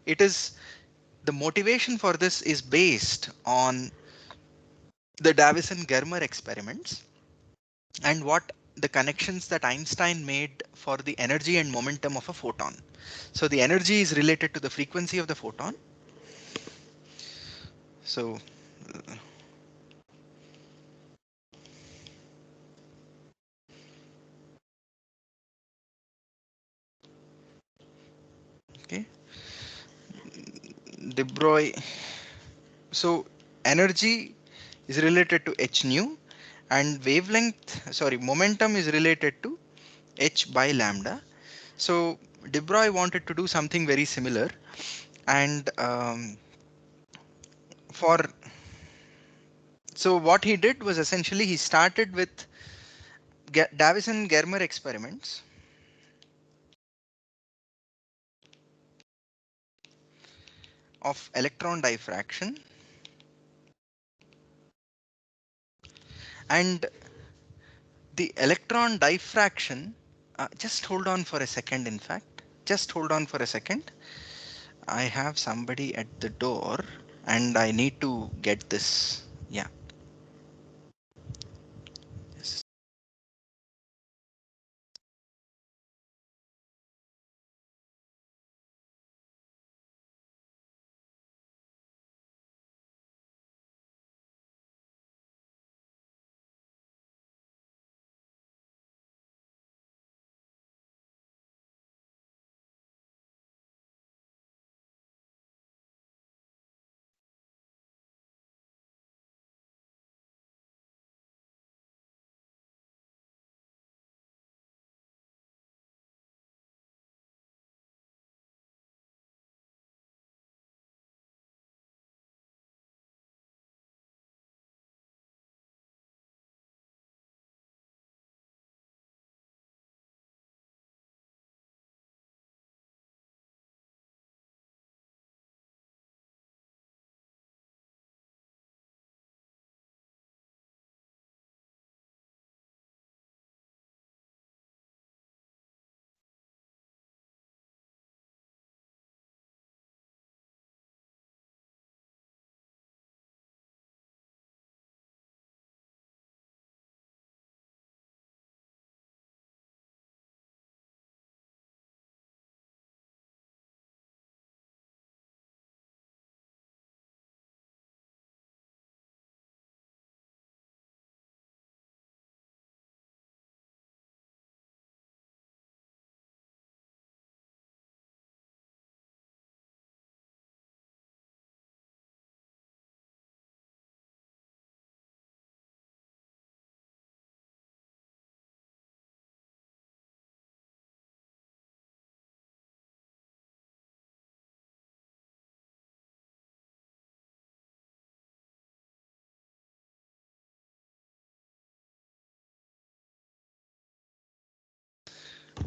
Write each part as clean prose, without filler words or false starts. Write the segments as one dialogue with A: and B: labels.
A: It is the motivation for this is based on the Davison-Germer experiments and what the connections that Einstein made for the energy and momentum of a photon. So the energy is related to the frequency of the photon. So okay, de Broglie. So energy is related to h nu, and wavelength, sorry, momentum is related to h by lambda. So de Broglie wanted to do something very similar, and for so what he did was essentially he started with Davison-Germer experiments of electron diffraction, and the electron diffraction, just hold on for a second, in fact, just hold on for a second. I have somebody at the door and I need to get this. Yeah. Yes.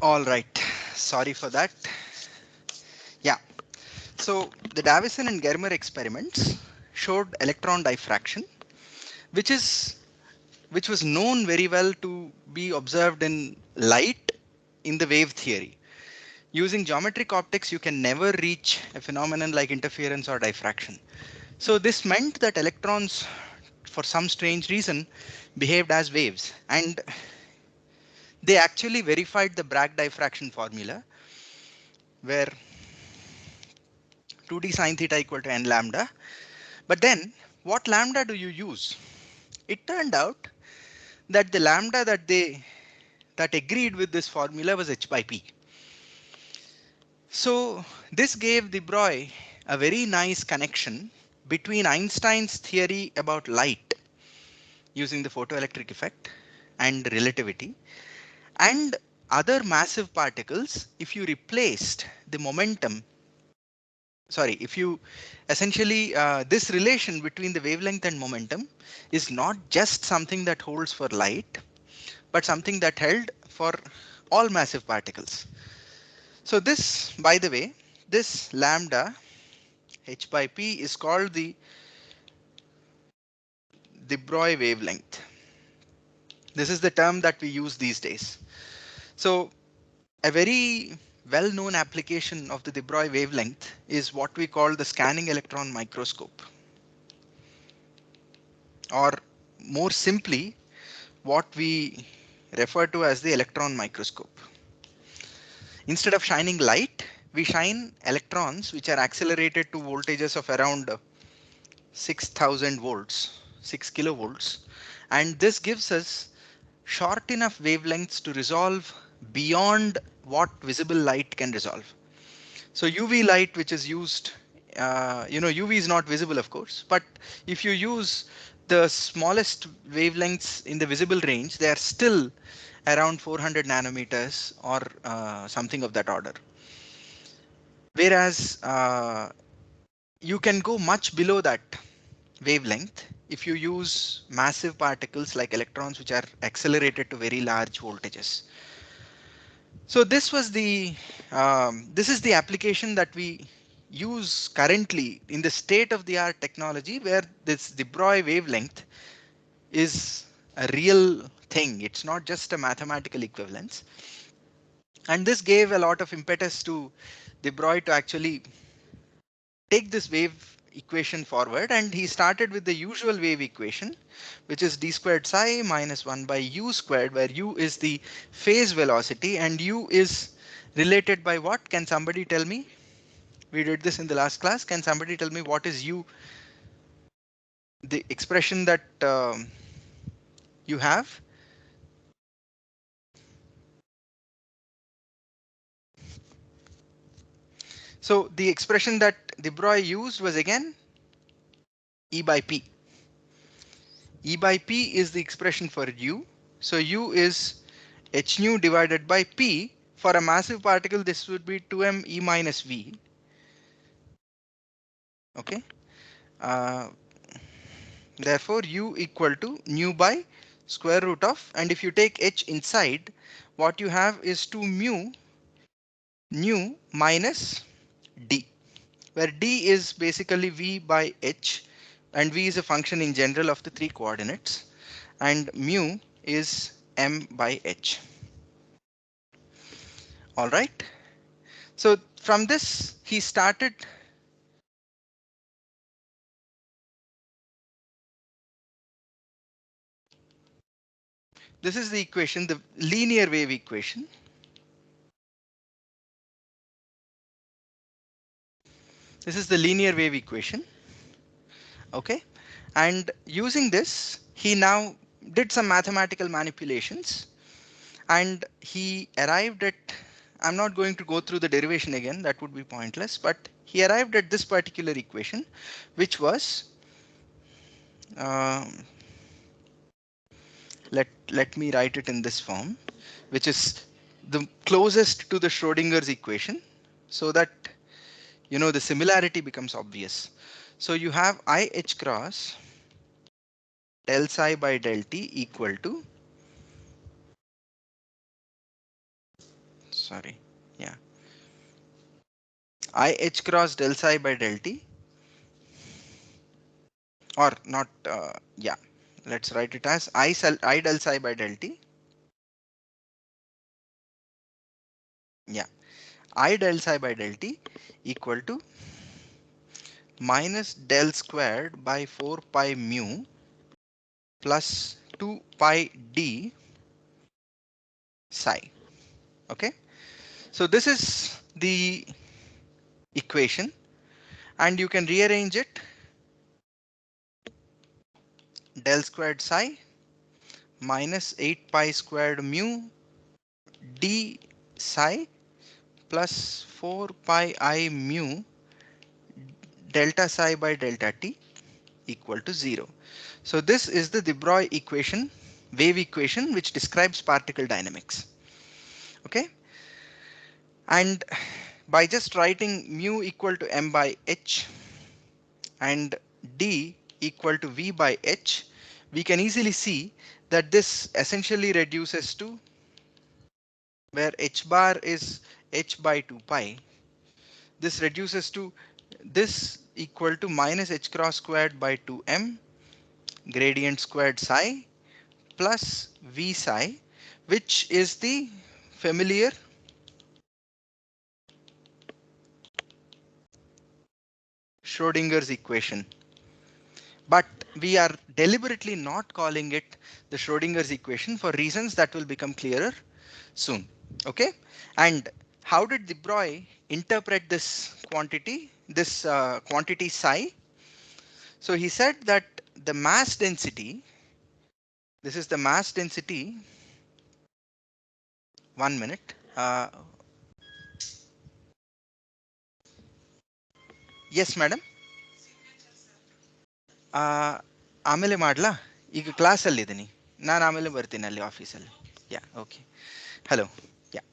A: All right. Sorry for that. Yeah. So the Davison and Germer experiments showed electron diffraction, which is which was known very well to be observed in light in the wave theory. Using geometric optics, you can never reach a phenomenon like interference or diffraction. So this meant that electrons, for some strange reason, behaved as waves, and they actually verified the Bragg diffraction formula, where 2d sine theta equal to n lambda. But then, what lambda do you use? It turned out that the lambda that agreed with this formula was h by p. So this gave de Broglie a very nice connection between Einstein's theory about light using the photoelectric effect and relativity and other massive particles. If you replaced the momentum, sorry, if you essentially this relation between the wavelength and momentum is not just something that holds for light, but something that held for all massive particles. So this, by the way, this lambda h by p is called the de Broglie wavelength. This is the term that we use these days. So a very well-known application of the de Broglie wavelength is what we call the scanning electron microscope, or more simply, what we refer to as the electron microscope. Instead of shining light, we shine electrons which are accelerated to voltages of around 6000 volts, 6 kilovolts, and this gives us short enough wavelengths to resolve beyond what visible light can resolve. So UV light, which is used, UV is not visible, of course, but if you use the smallest wavelengths in the visible range, they are still around 400 nanometers or something of that order. Whereas you can go much below that wavelength if you use massive particles like electrons, which are accelerated to very large voltages. So this is the application that we use currently in the state of the art technology, where this de Broglie wavelength is a real thing. It's not just a mathematical equivalence. And this gave a lot of impetus to de Broglie to actually take this wave equation forward, and he started with the usual wave equation, which is d squared psi minus 1 by u squared, where u is the phase velocity and u is related by what? Can somebody tell me? We did this in the last class. Can somebody tell me what is u, the expression that you have? So the expression that de Broglie used was again E by P. E by P is the expression for u. So u is h nu divided by P. For a massive particle, this would be 2m e minus v. Okay. Uh, Therefore, u equal to nu by square root of, and if you take h inside, what you have is 2 mu nu minus d, where d is basically v by h, and v is a function in general of the three coordinates, and mu is m by h. All right. So from this, he started. This is the equation, the linear wave equation. This is the linear wave equation. Okay. And using this, he now did some mathematical manipulations, and he arrived at, I'm not going to go through the derivation again, that would be pointless, but he arrived at this particular equation, which was, um, let me write it in this form, which is the closest to the Schrodinger's equation, so that the similarity becomes obvious. So you have I h cross del psi by del t equal to, sorry, yeah, I h cross del psi by del t, or not, yeah, let's write it as I del psi by del t, yeah, I del psi by del t equal to minus del squared by 4 pi mu plus 2 pi d psi. Okay, so this is the equation, and you can rearrange it: del squared psi minus 8 pi squared mu d psi plus 4 pi I mu delta psi by delta t equal to 0. So this is the de Broglie equation, wave equation, which describes particle dynamics. Okay, and by just writing mu equal to m by h and d equal to v by h, we can easily see that this essentially reduces to, where h bar is h by 2 pi, this reduces to this equal to minus h cross squared by 2m gradient squared psi plus v psi, which is the familiar Schrodinger's equation. But we are deliberately not calling it the Schrodinger's equation for reasons that will become clearer soon. Okay. And how did de Broglie interpret this quantity psi? So he said that the mass density, this is the mass density. 1 minute. Yes, madam. ಆಮೇಲೆ ಮಾಡ್ಲಾ ಈಗ class ಅಲ್ಲಿ ಇದೀನಿ ನಾನು ಆಮೇಲೆ ಬರ್ತೀನಿ ಅಲ್ಲಿ ಆಫೀಸಲ್ಲಿ ಯಾ okay hello yeah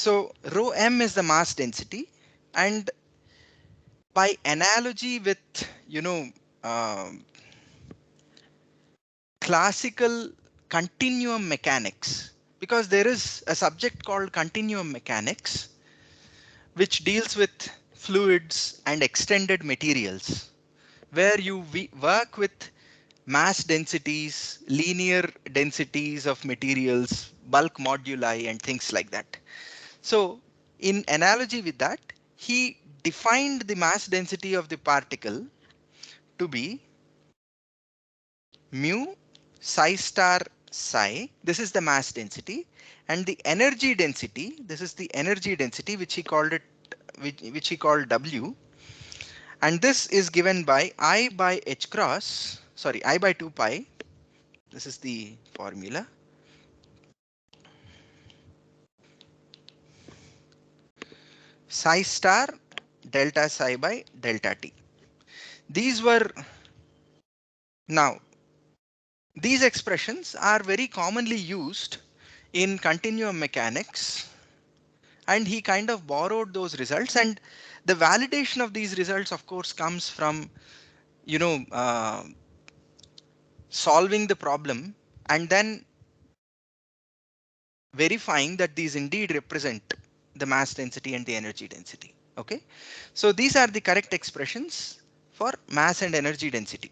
A: so rho m is the mass density and by analogy with you know um classical continuum mechanics because there is a subject called continuum mechanics which deals with fluids and extended materials where you work with mass densities, linear densities of materials, bulk moduli, and things like that. So, in analogy with that, he defined the mass density of the particle to be mu psi star psi. This is the mass density, and the energy density. This is the energy density, which he called it, which he called W. And this is given by I by h cross, sorry, I by 2 pi. This is the formula. Psi star delta psi by delta t. These were now these expressions are very commonly used in continuum mechanics, and he kind of borrowed those results, and the validation of these results of course comes from you know solving the problem and then verifying that these indeed represent the mass density and the energy density. Okay, so these are the correct expressions for mass and energy density.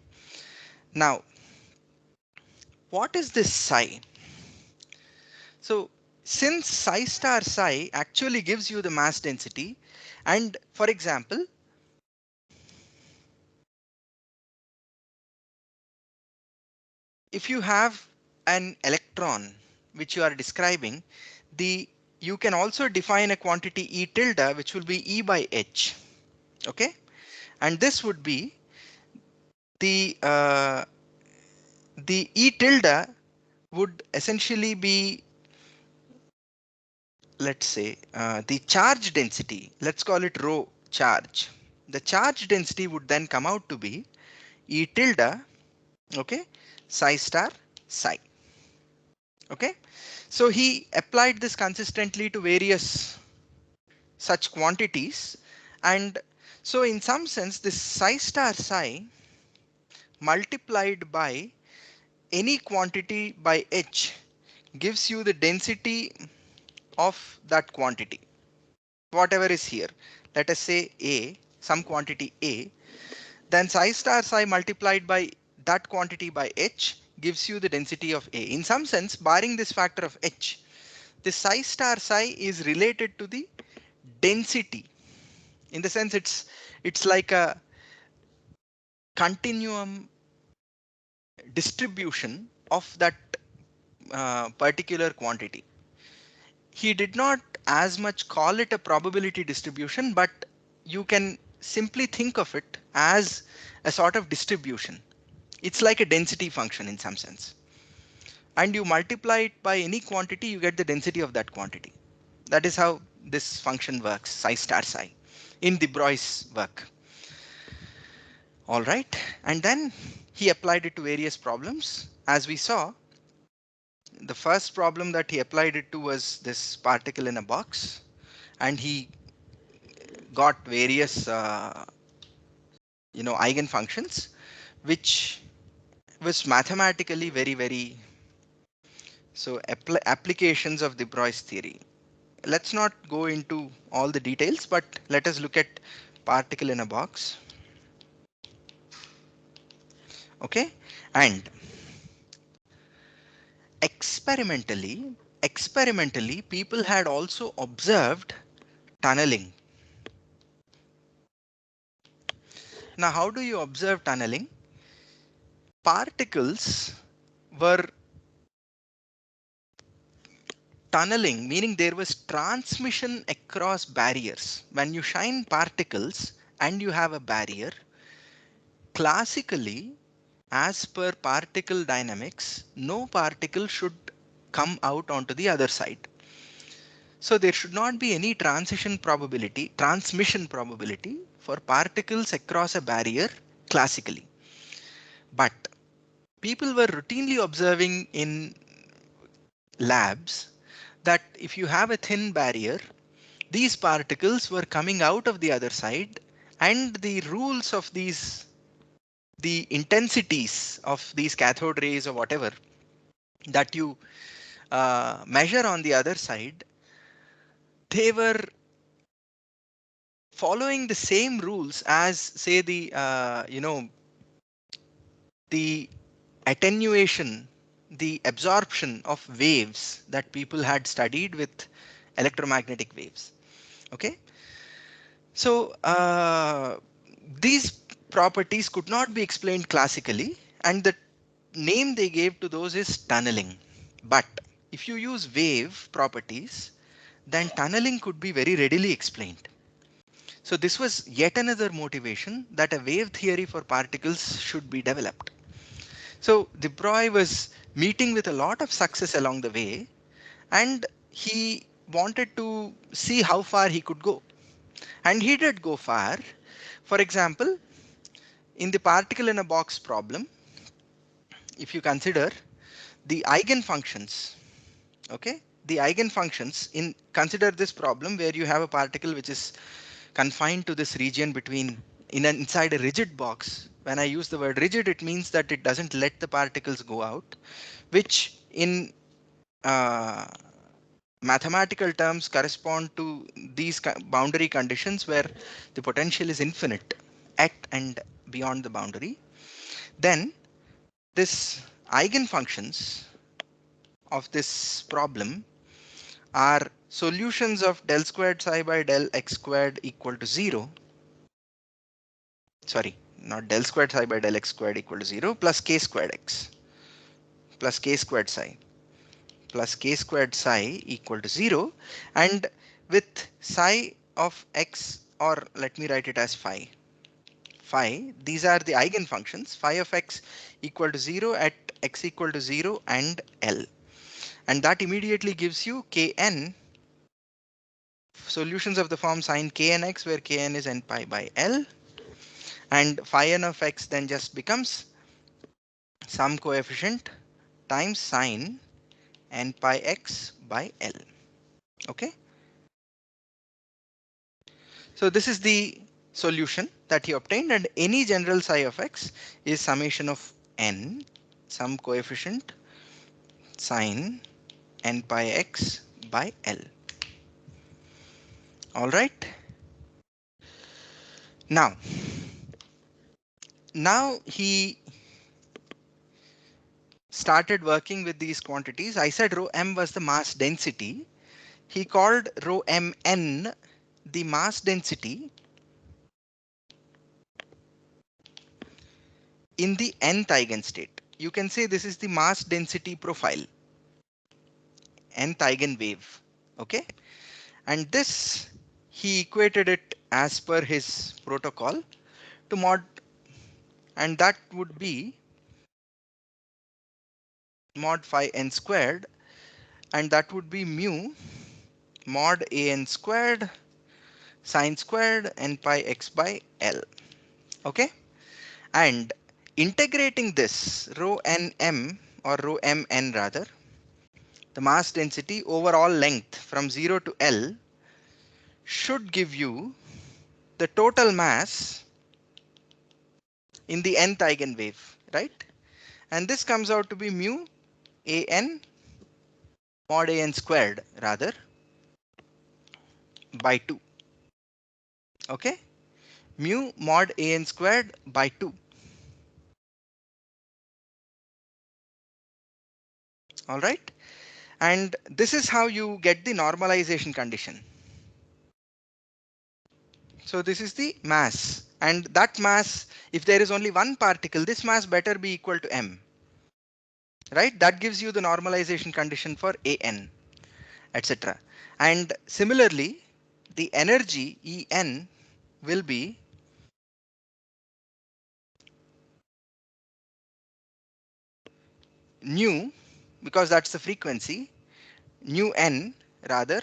A: Now, what is this psi? So since psi star psi actually gives you the mass density, and for example, if you have an electron which you are describing, you can also define a quantity E tilde which will be E by H. Okay, and this would be the E tilde would essentially be, let's say, the charge density. Let's call it rho charge. The charge density would then come out to be E tilde, okay, psi star psi. Okay, so he applied this consistently to various such quantities, and so in some sense this psi star psi multiplied by any quantity by h gives you the density of that quantity, whatever is here. Let us say a, some quantity a, then psi star psi multiplied by that quantity by h gives you the density of a. In some sense, barring this factor of h, the psi star psi is related to the density. In the sense it's like a continuum distribution of that particular quantity. He did not as much call it a probability distribution, but you can simply think of it as a sort of distribution. It's like a density function in some sense. And you multiply it by any quantity, you get the density of that quantity. That is how this function works, psi star psi, in de Broglie's work. All right, and then he applied it to various problems. As we saw, the first problem that he applied it to was this particle in a box, and he got various eigenfunctions, which was mathematically very so applications of de Broglie's theory. Let's not go into all the details, but let us look at particle in a box. Okay, and experimentally people had also observed tunneling. Now, how do you observe tunneling? Particles were tunneling, meaning there was transmission across barriers. When you shine particles and you have a barrier, classically, as per particle dynamics, no particle should come out onto the other side. So there should not be any transmission probability for particles across a barrier classically. But people were routinely observing in labs that if you have a thin barrier, these particles were coming out of the other side, and the rules of the intensities of these cathode rays or whatever that you measure on the other side, they were following the same rules as, say, the attenuation, the absorption of waves that people had studied with electromagnetic waves. Okay, so these properties could not be explained classically, and the name they gave to those is tunneling. But if you use wave properties, then tunneling could be very readily explained. So this was yet another motivation that a wave theory for particles should be developed. So de Broglie was meeting with a lot of success along the way, and he wanted to see how far he could go. And he did go far. For example, in the particle in a box problem, if you consider the eigenfunctions, okay, the eigenfunctions consider this problem where you have a particle which is confined to this region between inside a rigid box. When I use the word rigid, it means that it doesn't let the particles go out, which in uh, mathematical terms correspond to these boundary conditions where the potential is infinite at and beyond the boundary. Then this eigenfunctions of this problem are solutions of del squared psi by del x squared equal to 0. Sorry, not del squared psi by del x squared equal to 0 plus k squared x plus k squared psi plus k squared psi equal to 0, and with psi of x, or let me write it as phi. Phi, these are the eigenfunctions. Phi of x equal to 0 at x equal to 0 and L. And that immediately gives you Kn, solutions of the form sine Knx, where Kn is n pi by L. And phi n of x then just becomes some coefficient times sine n pi x by L. Okay. So this is the solution that he obtained, and any general psi of x is summation of n, some coefficient sine n pi x by L. All right. Now he started working with these quantities. I said rho m was the mass density. He called rho mn the mass density in the nth eigenstate. You can say this is the mass density profile, nth eigenwave. Okay, and this he equated it as per his protocol to mod, and that would be mod phi n squared, and that would be mu mod a n squared sine squared n pi x by L. Okay, and integrating this rho nm, or rho mn rather, the mass density over all length from 0 to L, should give you the total mass in the nth eigenwave, right? And this comes out to be mu a n mod a n squared rather by 2. Okay, mu mod a n squared by 2. All right, and this is how you get the normalization condition. So this is the mass, And that mass, if there is only one particle, this mass better be equal to m, right? That gives you the normalization condition for an, etc. And similarly, the energy En will be nu, because that's the frequency, nu n rather,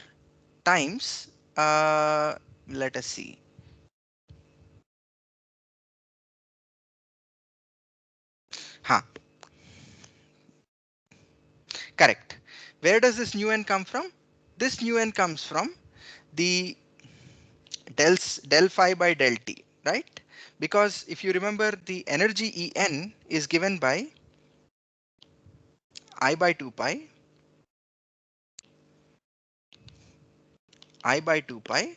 A: times, let us see. Huh, correct. Where does this nu n come from? This nu n comes from the del phi by del t, right? Because if you remember, the energy En is given by I by 2 pi, I by 2 pi,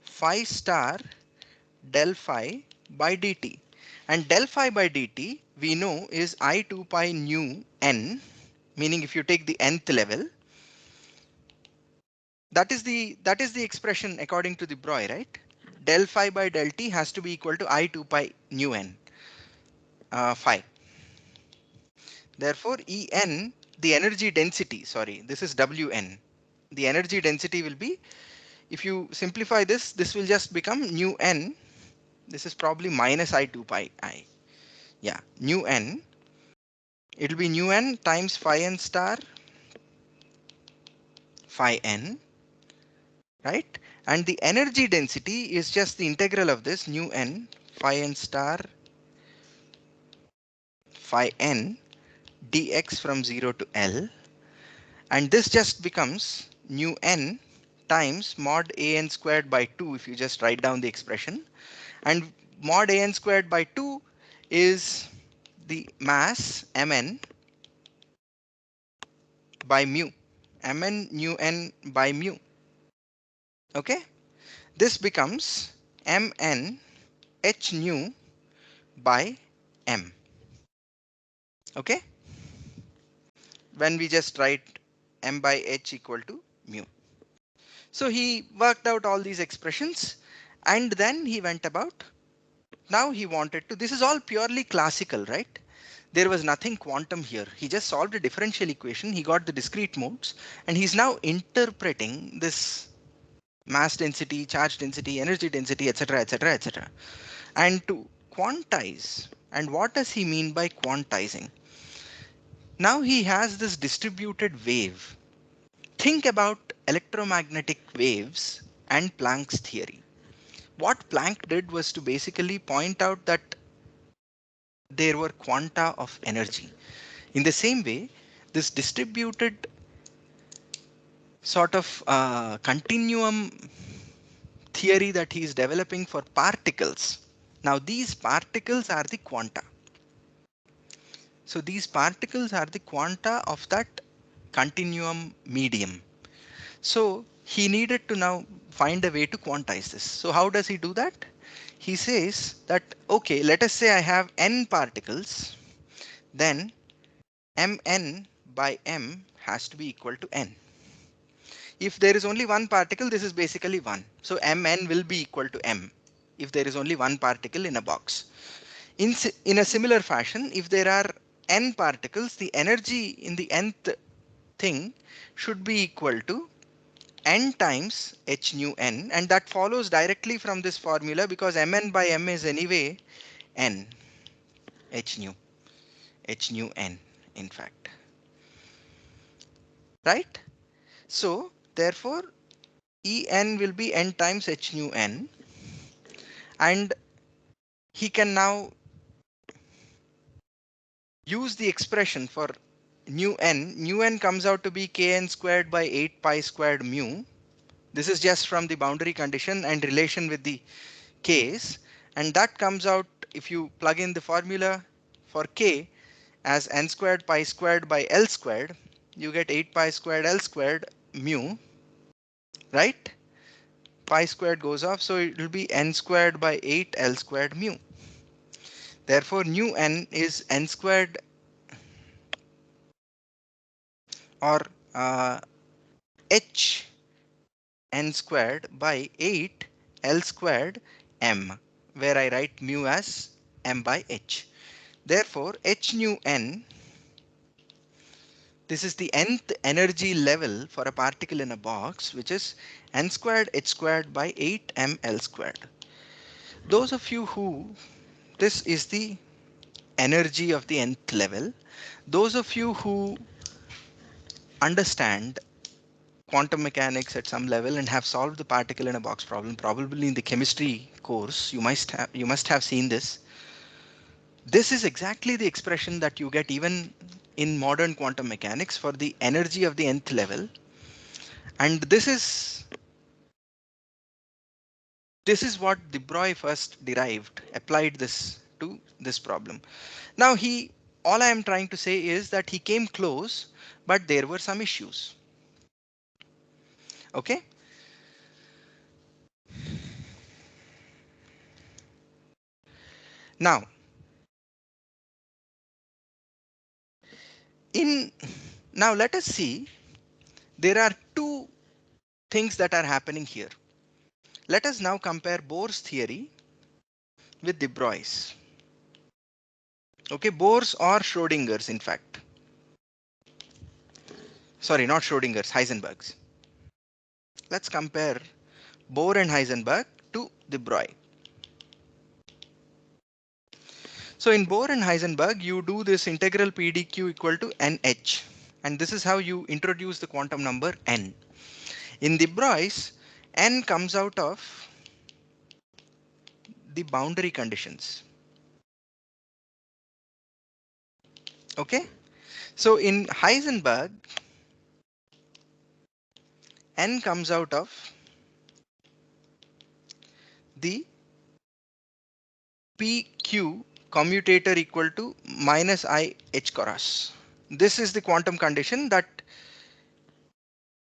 A: phi star del phi by dt. And del phi by dt we know is I 2 pi nu n, meaning if you take the nth level, that is the expression according to the Broglie, right? Del phi by del t has to be equal to I 2 pi nu n phi. Therefore, En, the energy density, sorry, this is Wn. The energy density will be, if you simplify this, this will just become nu n. This is probably minus I 2 pi I. Yeah, nu n. It will be nu n times phi n star phi n, right? And the energy density is just the integral of this nu n phi n star phi n dx from 0 to L, and this just becomes nu n times mod an squared by 2 if you just write down the expression, and mod an squared by 2 is the mass mn by mu, mn nu n by mu. Okay, this becomes mn h nu by m. Okay, when we just write m by h equal to mu. So he worked out all these expressions, and then he went about, now he wanted to, this is all purely classical, right? There was nothing quantum here. He just solved a differential equation, he got the discrete modes, and he's now interpreting this mass density, charge density, energy density, etc., etc., etc. And to quantize, and what does he mean by quantizing? Now he has this distributed wave. Think about electromagnetic waves and Planck's theory. What Planck did was to basically point out that there were quanta of energy. In the same way, this distributed sort of continuum theory that he is developing for particles. Now these particles are the quanta. So these particles are the quanta of that continuum medium. So he needed to now find a way to quantize this. So how does he do that? He says that, okay, let us say I have n particles, then mn by m has to be equal to n. If there is only one particle, this is basically 1. So mn will be equal to m if there is only one particle in a box. In a similar fashion, if there are n particles, the energy in the nth thing should be equal to n times h nu n, and that follows directly from this formula because mn by m is anyway n h nu n, in fact, right? So therefore En will be n times h nu n, and he can now use the expression for nu n. Nu n comes out to be kn squared by 8 pi squared mu. This is just from the boundary condition and relation with the k's, and that comes out, if you plug in the formula for k as n squared pi squared by L squared, you get 8 pi squared L squared mu, right? Pi squared goes off, so it will be n squared by 8 L squared mu. Therefore nu n is n squared, or h n squared by 8 L squared m. where I write mu as m by h. Therefore, h nu n, this is the nth energy level for a particle in a box, which is n squared h squared by 8ml squared. Those of you who, this is the energy of the nth level. Those of you who understand quantum mechanics at some level and have solved the particle in a box problem, probably in the chemistry course, you must have seen this. This is exactly the expression that you get even in modern quantum mechanics for the energy of the nth level. And this is what de Broglie first derived, applied this to this problem. Now all I am trying to say is that he came close, but there were some issues. Okay. Now, in now let us see, there are two things that are happening here. Let us now compare Bohr's theory with de Broglie's. Okay, Bohr's or Schrodinger's, in fact. Sorry, not Schrodinger's, Heisenberg's. Let's compare Bohr and Heisenberg to de Broglie. So in Bohr and Heisenberg, you do this integral PdQ equal to NH, and this is how you introduce the quantum number n. In de Broglie's, n comes out of the boundary conditions. Okay, so in Heisenberg, n comes out of the PQ commutator equal to minus I h cross. This is the quantum condition that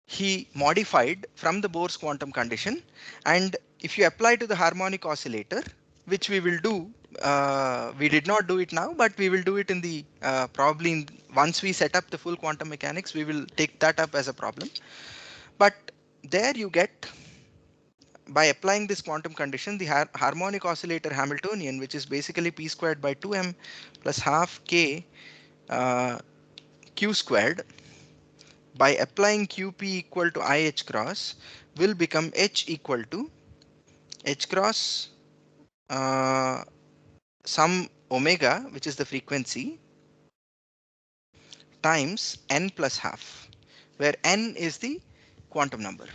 A: he modified from the Bohr's quantum condition. And if you apply to the harmonic oscillator, which we will do, we did not do it now, but we will do it in the once we set up the full quantum mechanics, we will take that up as a problem. But there you get, by applying this quantum condition, the harmonic oscillator Hamiltonian, which is basically p squared by 2m plus half k q squared, by applying qp equal to I h cross, will become h equal to h cross some omega, which is the frequency, times n plus half, where n is the quantum number.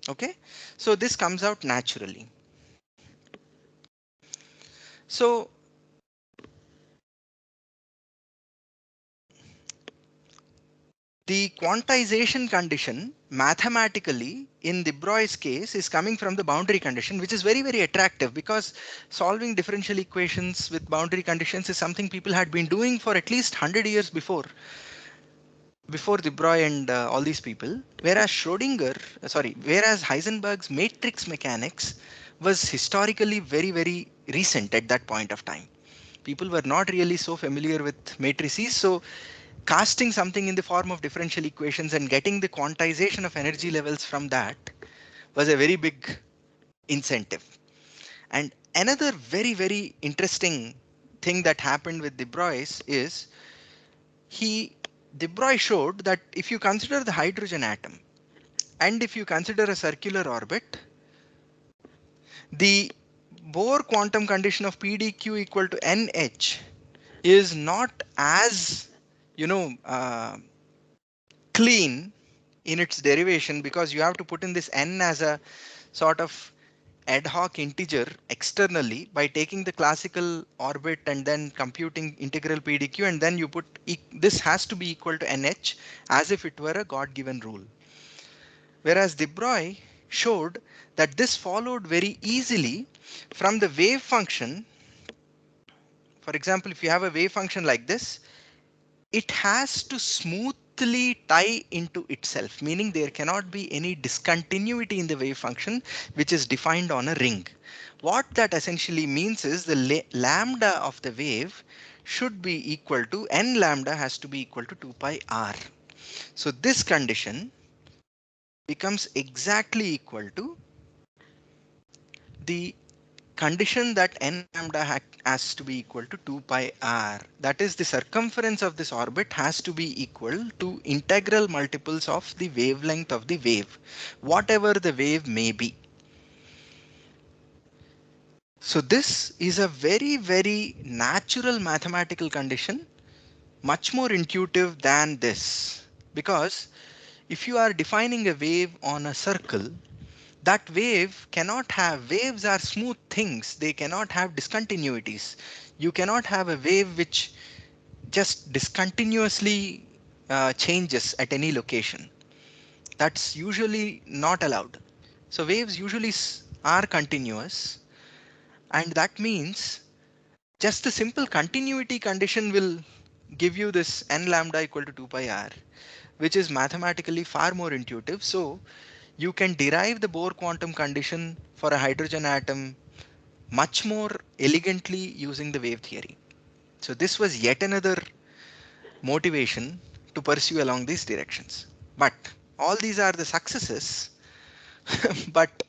A: Okay, so this comes out naturally. So the quantization condition mathematically in de Broglie's case is coming from the boundary condition, which is very, very attractive, because solving differential equations with boundary conditions is something people had been doing for at least 100 years before de Broglie and all these people. Whereas whereas Heisenberg's matrix mechanics was historically very, very recent at that point of time. People were not really so familiar with matrices, so casting something in the form of differential equations and getting the quantization of energy levels from that was a very big incentive. And another very, very interesting thing that happened with de Broglie is de Broglie showed that if you consider the hydrogen atom and if you consider a circular orbit, the Bohr quantum condition of PdQ equal to NH is not as, you know, clean in its derivation, because you have to put in this n as a sort of ad hoc integer externally by taking the classical orbit and then computing integral PdQ, and then you put this has to be equal to NH as if it were a God-given rule. Whereas de Broglie showed that this followed very easily from the wave function. For example, if you have a wave function like this, it has to smoothly tie into itself, meaning there cannot be any discontinuity in the wave function, which is defined on a ring. What that essentially means is the lambda of the wave should be equal to n lambda has to be equal to 2 pi r. So this condition becomes exactly equal to the condition that n lambda has to be equal to 2 pi r. That is, the circumference of this orbit has to be equal to integral multiples of the wavelength of the wave, whatever the wave may be. So this is a very, very natural mathematical condition, much more intuitive than this, because if you are defining a wave on a circle, that wave cannot have, waves are smooth things, they cannot have discontinuities. You cannot have a wave which just discontinuously changes at any location. That's usually not allowed. So waves usually are continuous, and that means just the simple continuity condition will give you this n lambda equal to 2 pi r, which is mathematically far more intuitive. So you can derive the Bohr quantum condition for a hydrogen atom much more elegantly using the wave theory. So this was yet another motivation to pursue along these directions. But all these are the successes, but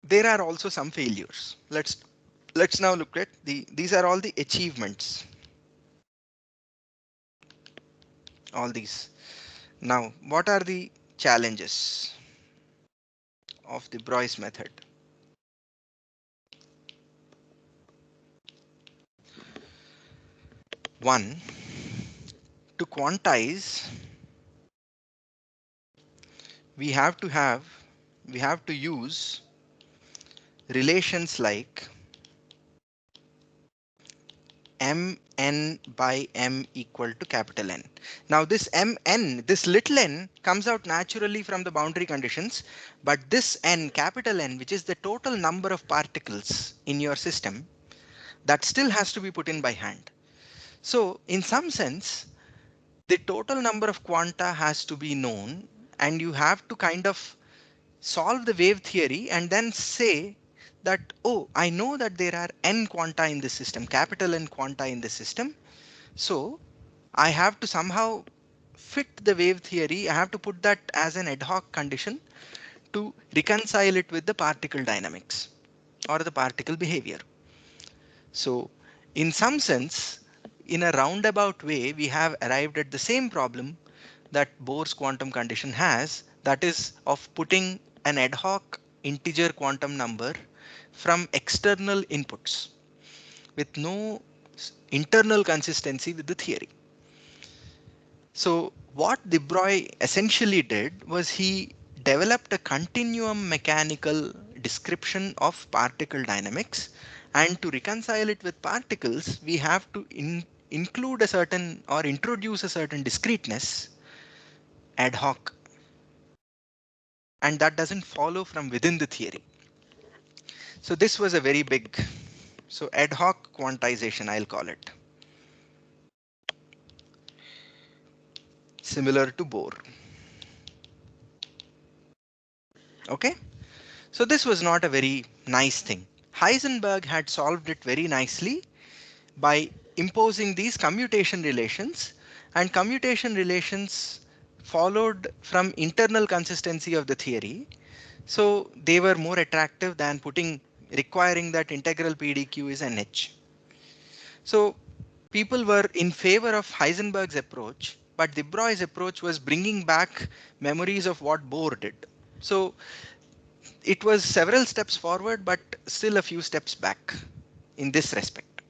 A: there are also some failures. Let's now look at these are all the achievements. All these. Now, what are the challenges of the Broy's method? One, to quantize, we have to have, we have to use relations like mn by m equal to capital N. Now this mn, this little n comes out naturally from the boundary conditions, but this n, capital N, which is the total number of particles in your system, that still has to be put in by hand. So in some sense, the total number of quanta has to be known, and you have to kind of solve the wave theory and then say that, oh, I know that there are n quanta in the system, capital N quanta in the system. So I have to somehow fit the wave theory. I have to put that as an ad hoc condition to reconcile it with the particle dynamics or the particle behavior. So in some sense, in a roundabout way, we have arrived at the same problem that Bohr's quantum condition has, that is of putting an ad hoc integer quantum number from external inputs with no internal consistency with the theory. So what de Broglie essentially did was he developed a continuum mechanical description of particle dynamics, and to reconcile it with particles, we have to include a certain or introduce a certain discreteness ad hoc, and that doesn't follow from within the theory. So this was a very big, so ad hoc quantization, I'll call it, similar to Bohr. Okay, so this was not a very nice thing. Heisenberg had solved it very nicely by imposing these commutation relations, and commutation relations followed from internal consistency of the theory. So they were more attractive than requiring that integral PDQ is an H. So people were in favor of Heisenberg's approach, but de Broglie's approach was bringing back memories of what Bohr did. So it was several steps forward, but still a few steps back in this respect.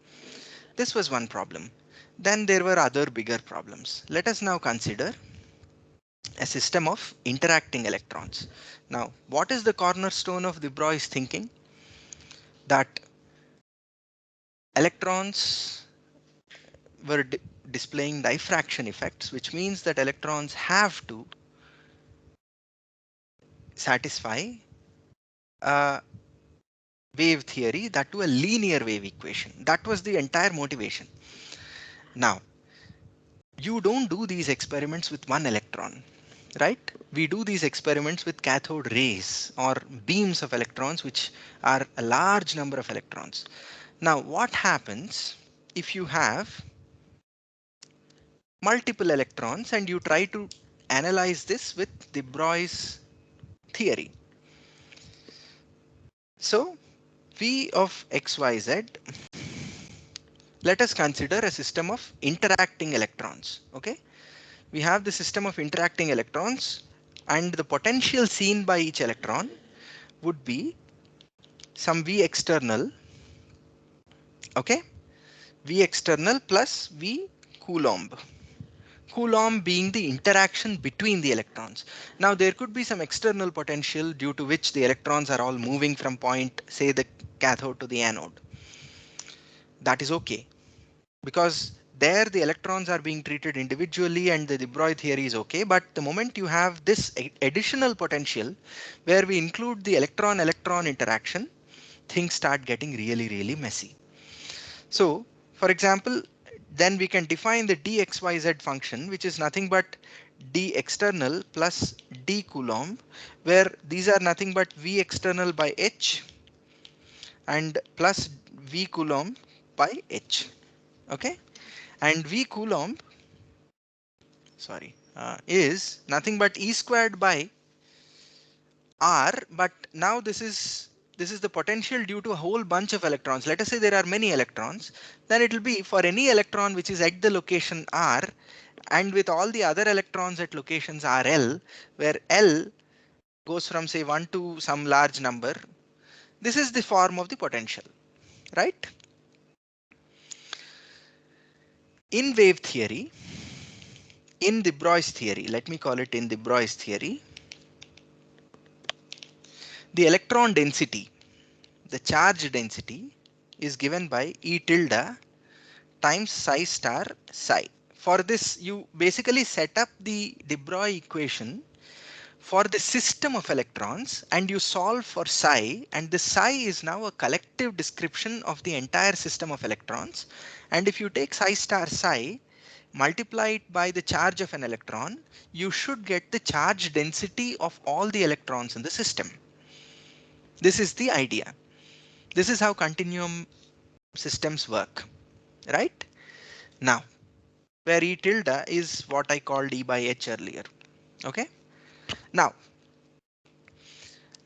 A: This was one problem. Then there were other bigger problems. Let us now consider a system of interacting electrons. Now, what is the cornerstone of de Broglie's thinking? That electrons were displaying diffraction effects, which means that electrons have to satisfy a wave theory, that to a linear wave equation. That was the entire motivation. Now, you don't do these experiments with one electron, right? We do these experiments with cathode rays or beams of electrons, which are a large number of electrons. Now, what happens if you have multiple electrons and you try to analyze this with de Broglie's theory? So V of XYZ, let us consider a system of interacting electrons. Okay, we have the system of interacting electrons, and the potential seen by each electron would be some V external. Okay, V external plus V Coulomb. Coulomb being the interaction between the electrons. Now there could be some external potential due to which the electrons are all moving from point, say the cathode to the anode. That is okay, because there the electrons are being treated individually and the de Broglie theory is okay. But the moment you have this additional potential where we include the electron-electron interaction, things start getting really, really messy. So for example, then we can define the dxyz function, which is nothing but d external plus d Coulomb, where these are nothing but v external by h and plus v Coulomb by h. Okay, and v Coulomb, sorry, is nothing but e squared by r, but now this is the potential due to a whole bunch of electrons. Let us say there are many electrons, then it will be for any electron which is at the location r and with all the other electrons at locations rl, where l goes from say 1 to some large number. This is the form of the potential, right? In wave theory, in de Broglie's theory, let me call it in de Broglie's theory, the electron density, the charge density, is given by E tilde times psi star psi. For this, you basically set up the de Broglie equation for the system of electrons and you solve for psi, and the psi is now a collective description of the entire system of electrons. And if you take psi star psi, multiply it by the charge of an electron, you should get the charge density of all the electrons in the system. This is the idea. This is how continuum systems work, right? Now, where E tilde is what I called E by H earlier. Okay. Now,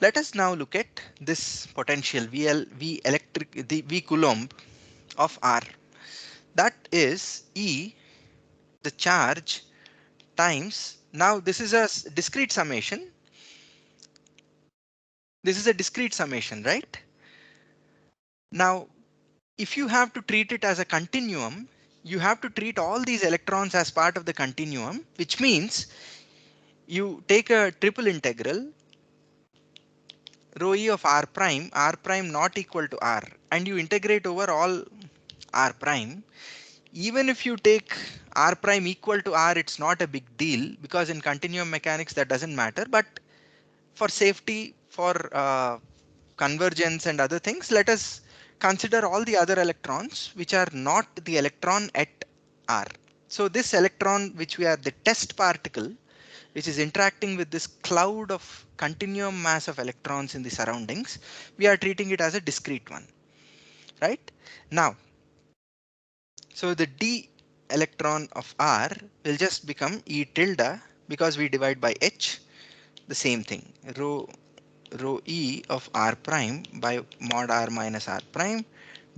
A: let us now look at this potential V electric, the V Coulomb of R. That is E, the charge, times, now this is a discrete summation. This is a discrete summation, right? Now, if you have to treat it as a continuum, you have to treat all these electrons as part of the continuum, which means you take a triple integral rho e of r prime not equal to r, and you integrate over all r prime. Even if you take r prime equal to r, it's not a big deal because in continuum mechanics that doesn't matter. But for safety, for convergence and other things, let us consider all the other electrons which are not the electron at r. So this electron, which we are the test particle, which is interacting with this cloud of continuum mass of electrons in the surroundings, we are treating it as a discrete one, right? Now, so the d electron of r will just become E tilde because we divide by h, the same thing, rho e of r prime by mod r minus r prime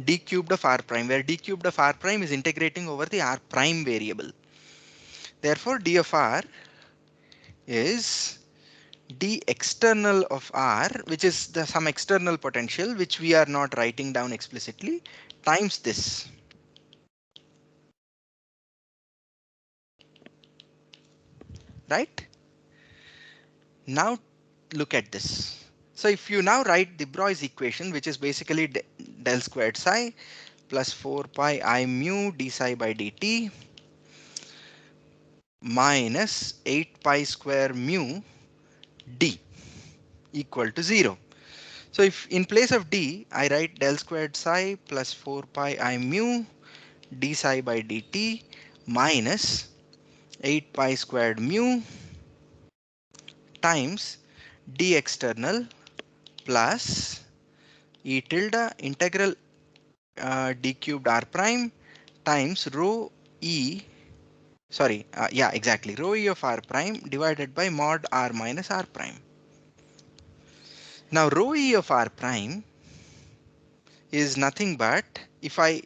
A: d cubed of r prime, where d cubed of r prime is integrating over the r prime variable. Therefore, d of r is d external of r, which is the some external potential which we are not writing down explicitly, times this. Right? Now look at this. So if you now write de Broglie's equation, which is basically del squared psi plus 4 pi I mu d psi by dt minus 8 pi square mu d equal to 0. So if in place of d, I write del squared psi plus 4 pi I mu d psi by dt minus 8 pi squared mu times d external plus E tilde integral d cubed r prime times rho e, sorry, yeah, exactly, rho e of r prime divided by mod r minus r prime. Now rho e of r prime is nothing but if I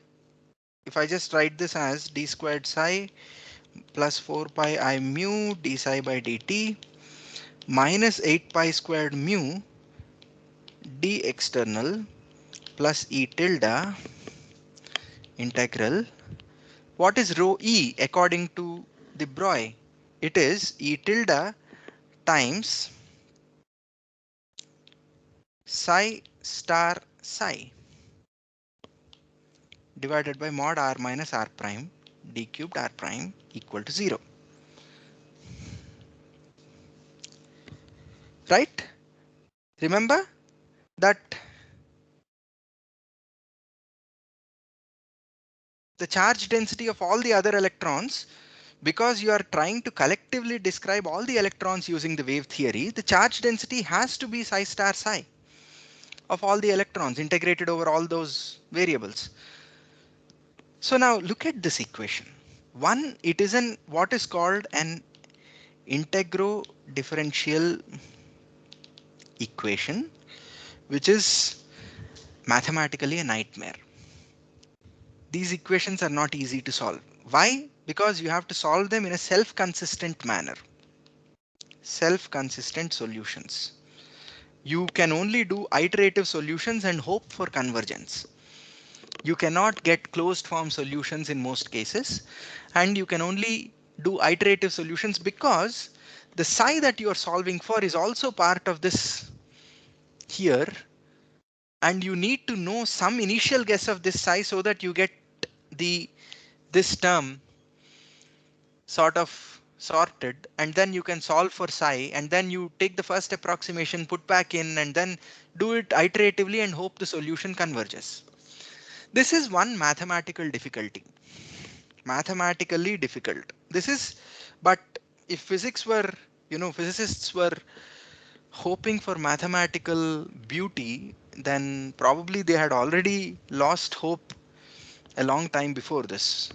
A: just write this as d squared psi plus 4 pi I mu d psi by dt minus 8 pi squared mu d external plus e tilde integral. What is rho e according to de Broglie? It is e tilde times psi star psi divided by mod r minus r prime d cubed r prime equal to 0. Right? Remember that the charge density of all the other electrons, because you are trying to collectively describe all the electrons using the wave theory, the charge density has to be psi star psi of all the electrons integrated over all those variables. So now look at this equation. One, it is an what is called an integro differential equation, which is mathematically a nightmare. These equations are not easy to solve. Why? Because you have to solve them in a self-consistent manner. Self-consistent solutions. You can only do iterative solutions and hope for convergence. You cannot get closed form solutions in most cases, and you can only do iterative solutions because the psi that you are solving for is also part of this here, and you need to know some initial guess of this psi so that you get the this term sort of sorted, and then you can solve for psi, and then you take the first approximation, put back in, and then do it iteratively and hope the solution converges. This is one mathematical difficulty. Mathematically difficult. This is, but if physics were, physicists were hoping for mathematical beauty, then probably they had already lost hope a long time before this.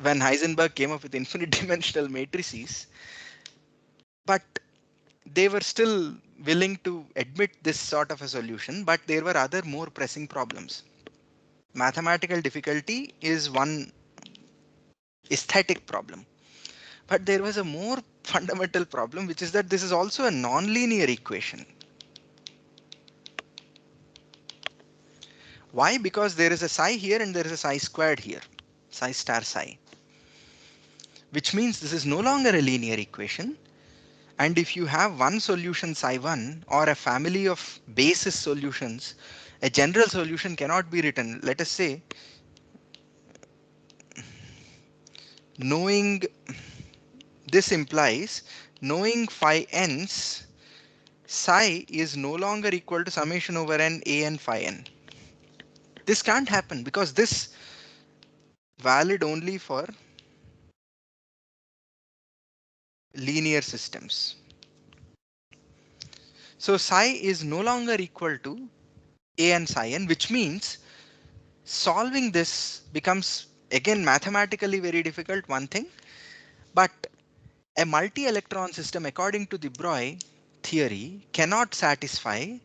A: When Heisenberg came up with infinite dimensional matrices, but they were still willing to admit this sort of a solution, but there were other more pressing problems. Mathematical difficulty is one aesthetic problem, but there was a more fundamental problem, which is that this is also a nonlinear equation. Why? Because there is a psi here and there is a psi squared here, psi star psi, which means this is no longer a linear equation. And if you have one solution psi1 or a family of basis solutions, a general solution cannot be written. Let us say, knowing this implies knowing phi n's, psi is no longer equal to summation over n a n phi n. This can't happen because this valid only for linear systems. So psi is no longer equal to a n psi n, which means solving this becomes again mathematically very difficult, one thing, but a multi-electron system according to the Broglie theory cannot satisfy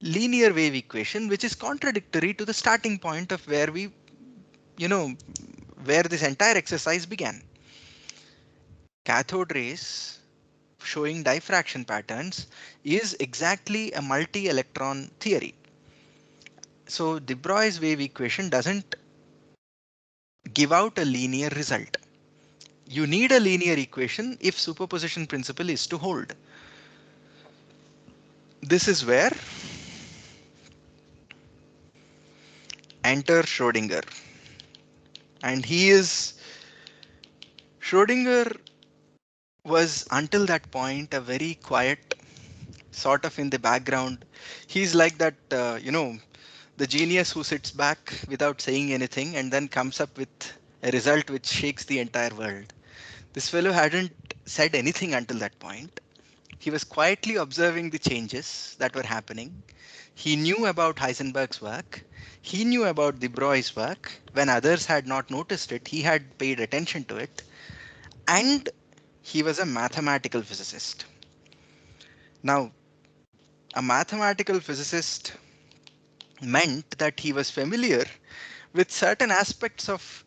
A: linear wave equation, which is contradictory to the starting point of where we, where this entire exercise began. Cathode rays showing diffraction patterns is exactly a multi-electron theory. So de Broglie's wave equation doesn't give out a linear result. You need a linear equation if superposition principle is to hold. This is where enter Schrödinger. And Schrödinger was until that point a very quiet, sort of in the background. He's like that, the genius who sits back without saying anything and then comes up with a result which shakes the entire world. This fellow hadn't said anything until that point. He was quietly observing the changes that were happening. He knew about Heisenberg's work. He knew about de Broglie's work. When others had not noticed it, he had paid attention to it. And he was a mathematical physicist. Now, A mathematical physicist meant that he was familiar with certain aspects of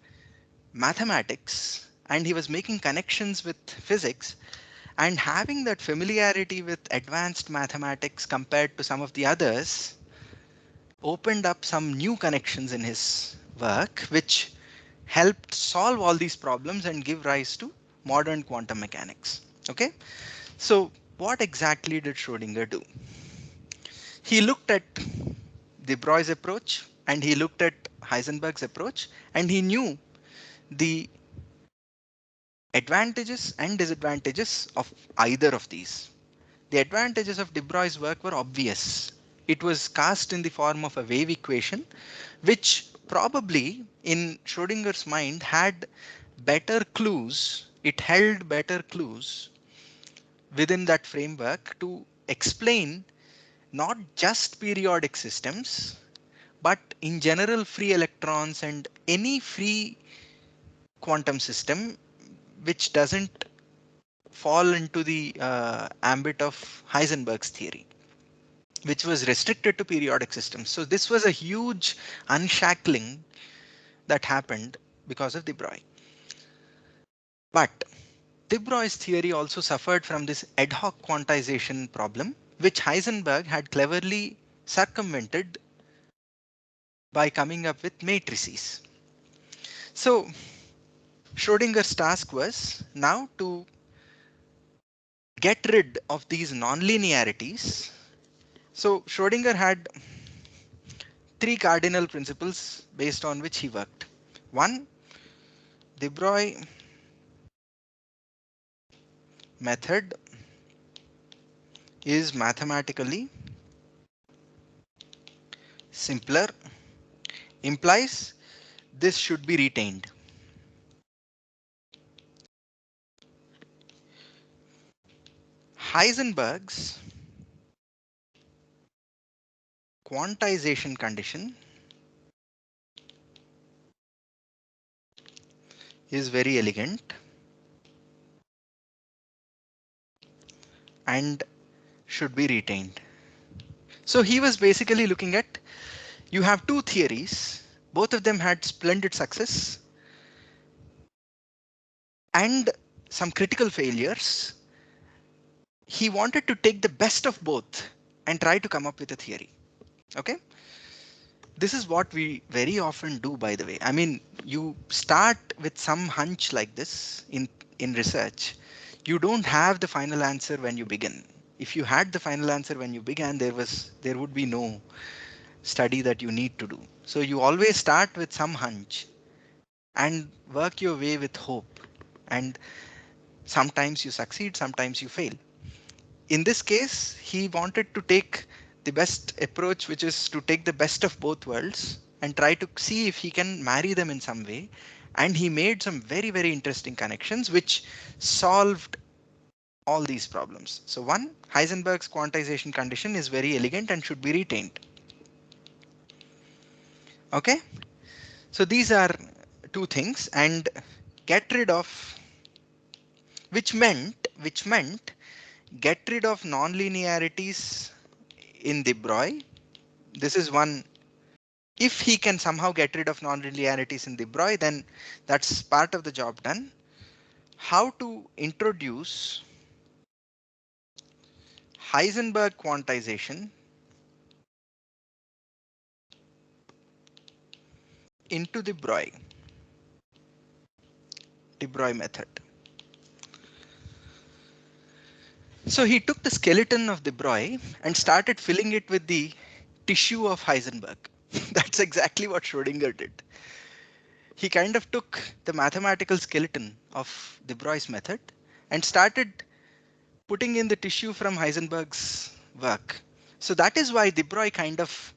A: mathematics and he was making connections with physics, and having that familiarity with advanced mathematics compared to some of the others opened up some new connections in his work which helped solve all these problems and give rise to modern quantum mechanics. Okay, so what exactly did Schrodinger do? He looked at de Broglie's approach and he looked at Heisenberg's approach, and he knew the advantages and disadvantages of either of these. The advantages of de Broglie's work were obvious. It was cast in the form of a wave equation, which probably in Schrodinger's mind had better clues, it held better clues within that framework to explain not just periodic systems, but in general free electrons and any free quantum system which doesn't fall into the ambit of Heisenberg's theory, which was restricted to periodic systems. So this was a huge unshackling that happened because of de Broglie. But de Broglie's theory also suffered from this ad hoc quantization problem, which Heisenberg had cleverly circumvented by coming up with matrices. So Schrodinger's task was now to get rid of these nonlinearities. So Schrodinger had three cardinal principles based on which he worked. One, de Broglie method is mathematically simpler, implies this should be retained. Heisenberg's quantization condition is very elegant and should be retained. So he was basically looking at, you have two theories, both of them had splendid success and some critical failures. He wanted to take the best of both and try to come up with a theory. Okay, this is what we very often do, by the way. I mean, you start with some hunch like this in research. You don't have the final answer when you begin. If you had the final answer when you began, there would be no study that you need to do. So you always start with some hunch and work your way with hope, and sometimes you succeed, sometimes you fail. In this case, he wanted to take the best approach, which is to take the best of both worlds and try to see if he can marry them in some way. And he made some very, very interesting connections which solved all these problems. So one, Heisenberg's quantization condition is very elegant and should be retained. Okay, so these are two things, and get rid of, which meant get rid of non-linearities in de Broglie. This is one. If he can somehow get rid of non-linearities in de Broglie, then that's part of the job done. How to introduce Heisenberg quantization into the de Broglie method. So he took the skeleton of de Broglie and started filling it with the tissue of Heisenberg. That's exactly what Schrodinger did. He kind of took the mathematical skeleton of de Broglie's method and started putting in the tissue from Heisenberg's work. So that is why de Broglie kind of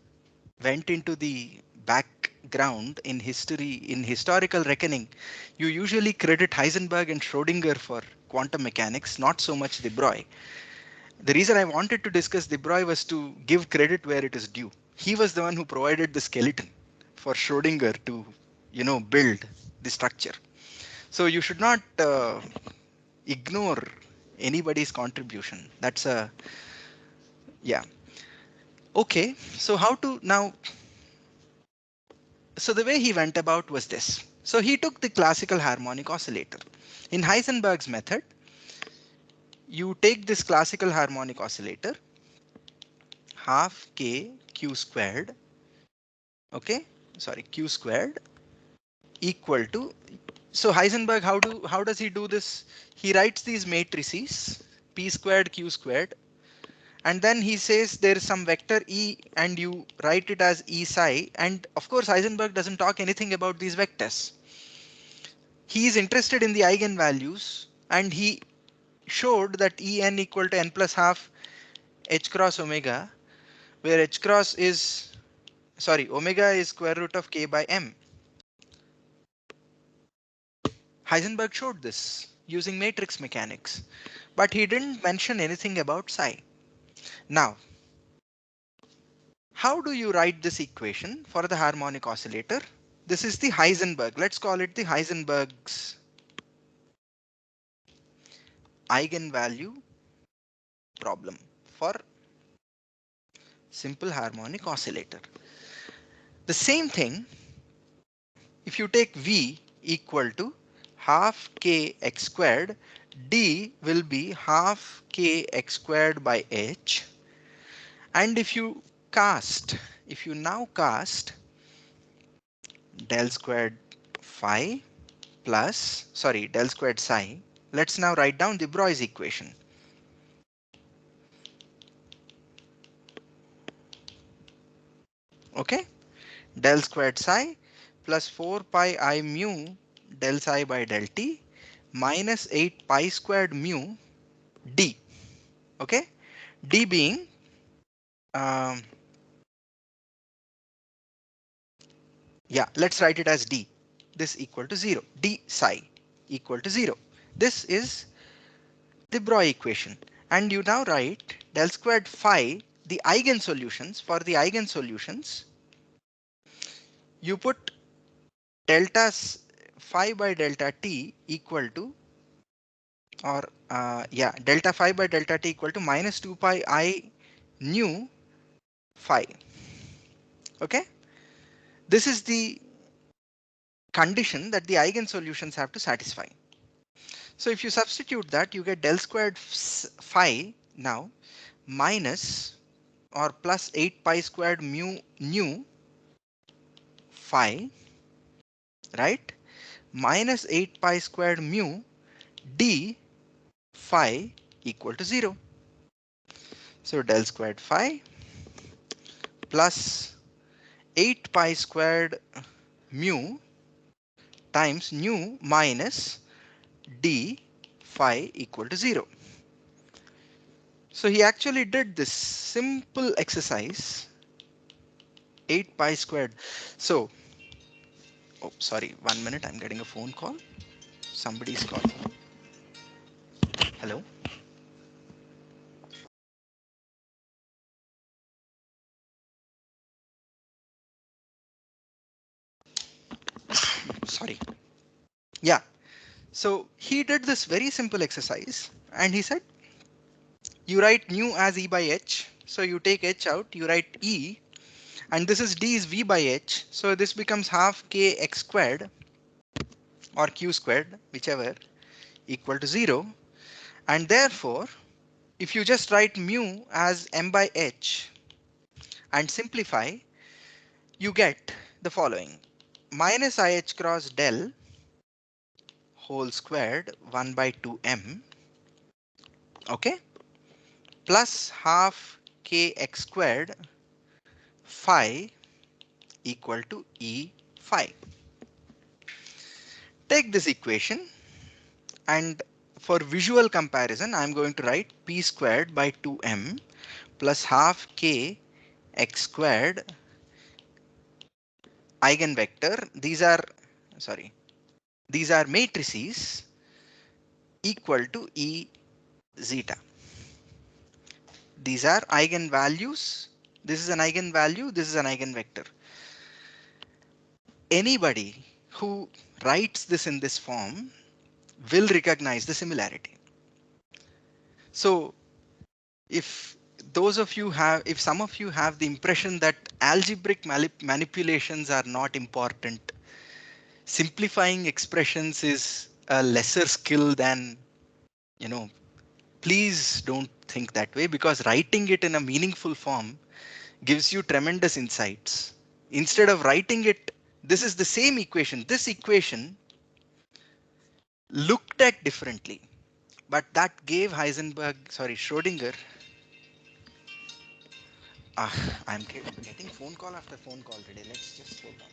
A: went into the background in history, in historical reckoning. You usually credit Heisenberg and Schrodinger for quantum mechanics, not so much de Broglie. The reason I wanted to discuss de Broglie was to give credit where it is due. He was the one who provided the skeleton for Schrodinger to, build the structure. So you should not ignore anybody's contribution. That's a, yeah. Okay, so how to now? So the way he went about was this. So he took the classical harmonic oscillator. In Heisenberg's method, you take this classical harmonic oscillator, half k q squared, okay, sorry, q squared equal to. So Heisenberg, how does he do this? He writes these matrices p squared q squared, and then he says there is some vector e, and you write it as e psi. And of course, Heisenberg doesn't talk anything about these vectors. He is interested in the eigenvalues, and he showed that En equal to n plus half h cross omega, where h cross is, sorry, omega is square root of k by m. Heisenberg showed this using matrix mechanics, but he didn't mention anything about psi. Now, how do you write this equation for the harmonic oscillator? This is the Heisenberg. Let's call it the Heisenberg's eigenvalue problem for simple harmonic oscillator. The same thing, if you take V equal to half k x squared, D will be half k x squared by h. And if you now cast del squared phi plus, sorry, del squared psi, let's now write down de Broglie's equation. Okay, del squared psi plus 4 pi I mu del psi by del t minus 8 pi squared mu d. Okay, d being um, yeah, let's write it as d. This equal to 0. D psi equal to 0. This is the Broglie equation. And you now write del squared phi, the eigensolutions. For the eigensolutions, you put delta phi by delta t equal to, or yeah, delta phi by delta t equal to minus 2 pi I nu phi. Okay, this is the condition that the eigensolutions have to satisfy. So if you substitute that, you get del squared phi now minus or plus 8 pi squared mu nu phi, right, minus 8 pi squared mu d phi equal to 0. So del squared phi plus 8 pi squared mu times nu minus d phi equal to 0. So he actually did this simple exercise, 8 pi squared. So, oh, sorry, 1 minute, I'm getting a phone call. Somebody's calling. Hello. Sorry. Yeah. So he did this very simple exercise, and he said you write nu as e by h. So you take h out, you write e, and this is d is v by h. So this becomes half k x squared or q squared, whichever, equal to 0. And therefore, if you just write mu as m by h and simplify, you get the following: minus ih cross del whole squared 1 by 2m, okay, plus half kx squared phi equal to e phi. Take this equation, and for visual comparison, I'm going to write p squared by 2m plus half k x squared eigenvector. These are matrices equal to E zeta. These are eigenvalues. This is an eigenvalue. This is an eigenvector. Anybody who writes this in this form will recognize the similarity. So if those of you have, if some of you have the impression that algebraic manipulations are not important, simplifying expressions is a lesser skill than, you know, please don't think that way, because writing it in a meaningful form gives you tremendous insights. Instead of writing it, this is the same equation. This equation looked at differently, but that gave Schrodinger. I'm getting phone call after phone call today. Let's just hold on.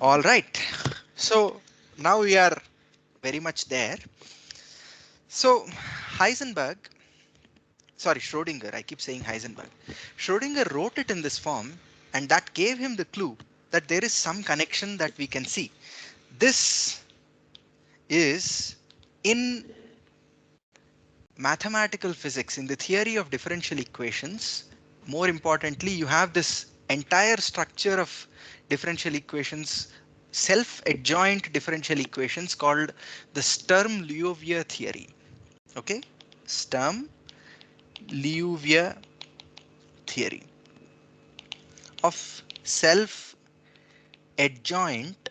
A: All right. So now we are very much there. So Heisenberg, sorry, Schrodinger, I keep saying Heisenberg. Schrodinger wrote it in this form, and that gave him the clue that there is some connection that we can see. This is in mathematical physics, in the theory of differential equations. More importantly, you have this entire structure of differential equations, self-adjoint differential equations, called the Sturm-Liouville theory. Okay, Sturm-Liouville theory of self-adjoint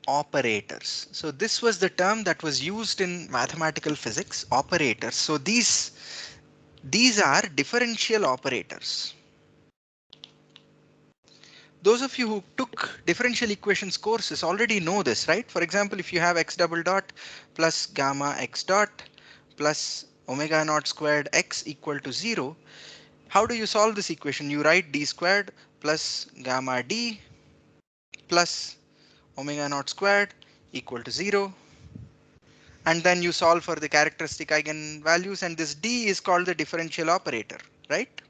A: operators. So this was the term that was used in mathematical physics, operators. So these are differential operators. Those of you who took differential equations courses already know this, right? For example, if you have x double dot plus gamma x dot plus omega naught squared x equal to 0, how do you solve this equation? You write d squared plus gamma d plus omega naught squared equal to 0. And then you solve for the characteristic eigenvalues, and this d is called the differential operator, right?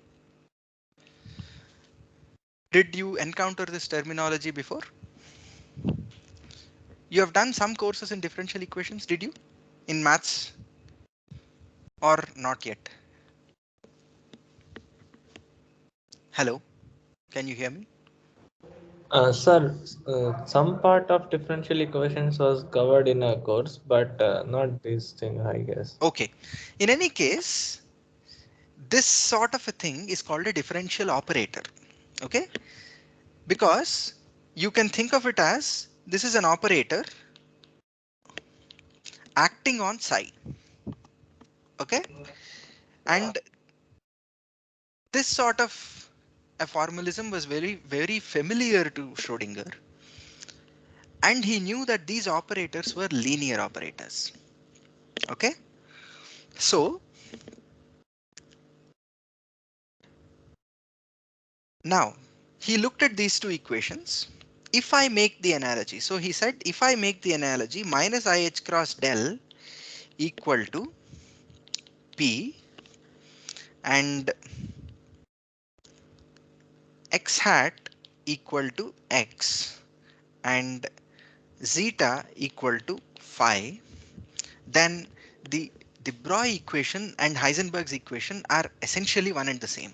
A: Did you encounter this terminology before? You have done some courses in differential equations, did you? In maths or not yet? Hello, can you hear me?
B: Sir, some part of differential equations was covered in a course, but not this thing, I guess.
A: Okay. In any case, this sort of a thing is called a differential operator. Okay, because you can think of it as this is an operator acting on psi. Okay, and this sort of a formalism was very familiar to Schrodinger, and he knew that these operators were linear operators. Okay, so now he looked at these two equations. If I make the analogy, so he said, if I make the analogy, minus IH cross del equal to P and x hat equal to x and zeta equal to phi, then the the Broglie equation and Heisenberg's equation are essentially one and the same.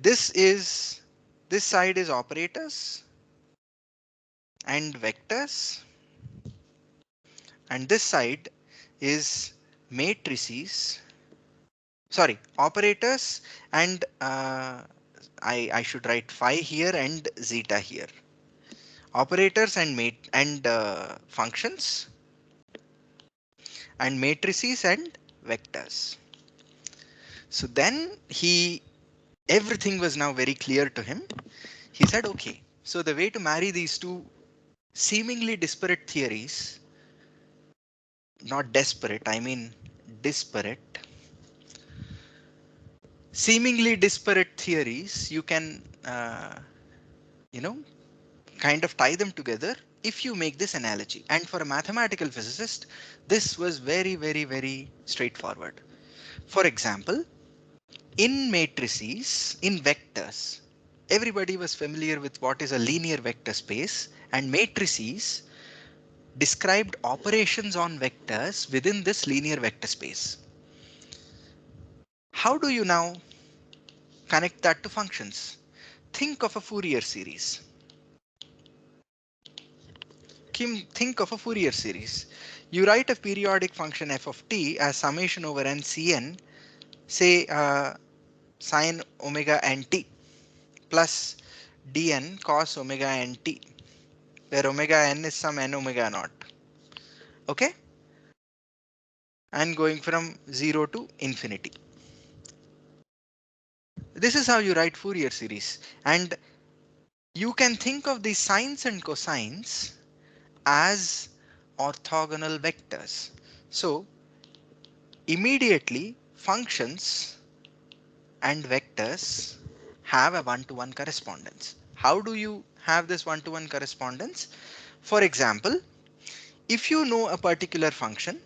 A: This is, this side is operators and vectors, and this side is matrices. sorry, operators and I should write phi here and zeta here. Operators and functions and matrices and vectors. So then everything was now very clear to him. He said, okay, so the way to marry these two seemingly disparate theories, not desperate, I mean disparate, seemingly disparate theories, you can, you know, kind of tie them together if you make this analogy. And for a mathematical physicist, this was very, very, very straightforward. For example, in matrices, in vectors, everybody was familiar with what is a linear vector space, and matrices described operations on vectors within this linear vector space. How do you now connect that to functions? Think of a Fourier series. Kim, think of a Fourier series. You write a periodic function f of t as summation over n Cn, say sine omega n t plus dn cos omega n t, where omega n is some n omega naught. Okay? And going from 0 to infinity. This is how you write Fourier series. And you can think of these sines and cosines as orthogonal vectors. So immediately functions and vectors have a one-to-one correspondence. How do you have this one-to-one correspondence? For example, if you know a particular function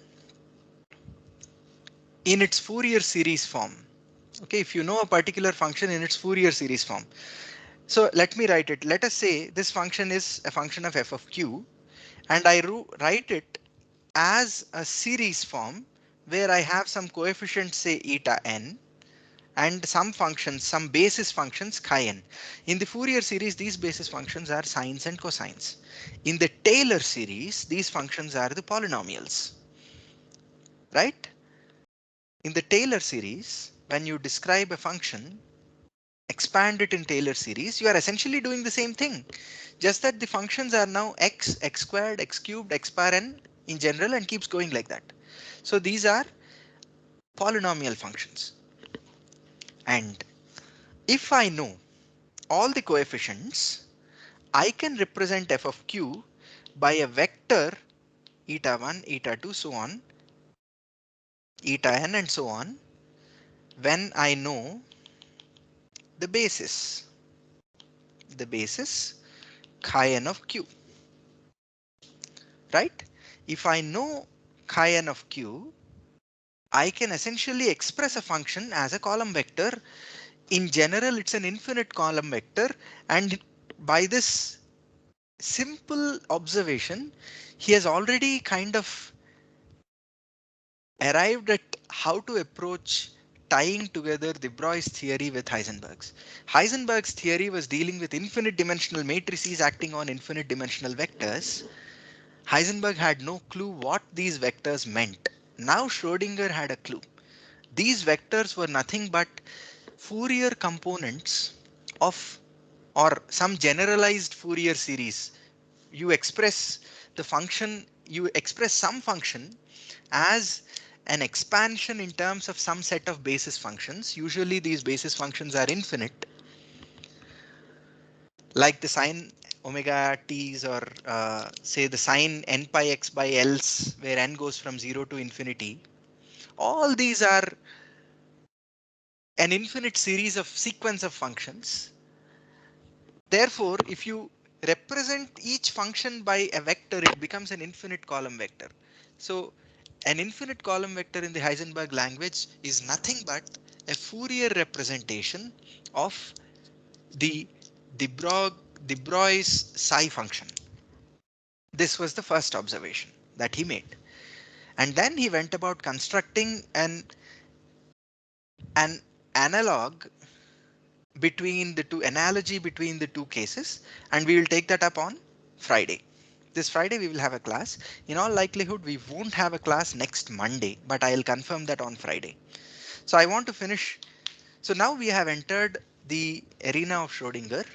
A: in its Fourier series form, okay, if you know a particular function in its Fourier series form, so let me write it. Let us say this function is a function of f of q, and I write it as a series form where I have some coefficient, say eta n, and some functions, some basis functions chi n. In the Fourier series, these basis functions are sines and cosines. In the Taylor series, these functions are the polynomials, right? In the Taylor series, when you describe a function, expand it in Taylor series, you are essentially doing the same thing, just that the functions are now x, x squared, x cubed, x power n in general, and keeps going like that. So these are polynomial functions. And if I know all the coefficients, I can represent f of q by a vector eta 1, eta 2, so on, eta n and so on, when I know the basis chi n of q, right? If I know chi n of q, I can essentially express a function as a column vector. In general, it's an infinite column vector, and by this simple observation, he has already kind of arrived at how to approach tying together de Broglie's theory with Heisenberg's. Heisenberg's theory was dealing with infinite dimensional matrices acting on infinite dimensional vectors. Heisenberg had no clue what these vectors meant. Now Schrödinger had a clue. These vectors were nothing but Fourier components of, or some generalized Fourier series. You express some function as an expansion in terms of some set of basis functions. Usually these basis functions are infinite, like the sine omega t's, or say the sine n pi x by l's, where n goes from 0 to infinity. All these are an infinite series of sequence of functions. Therefore, if you represent each function by a vector, it becomes an infinite column vector. So an infinite column vector in the Heisenberg language is nothing but a Fourier representation of the de Broglie's psi function. This was the first observation that he made. And then he went about constructing an analog between the two, analogy between the two cases, and we will take that up on Friday. This Friday we will have a class. In all likelihood, we won't have a class next Monday, but I'll confirm that on Friday. So I want to finish. So now we have entered the arena of Schrodinger.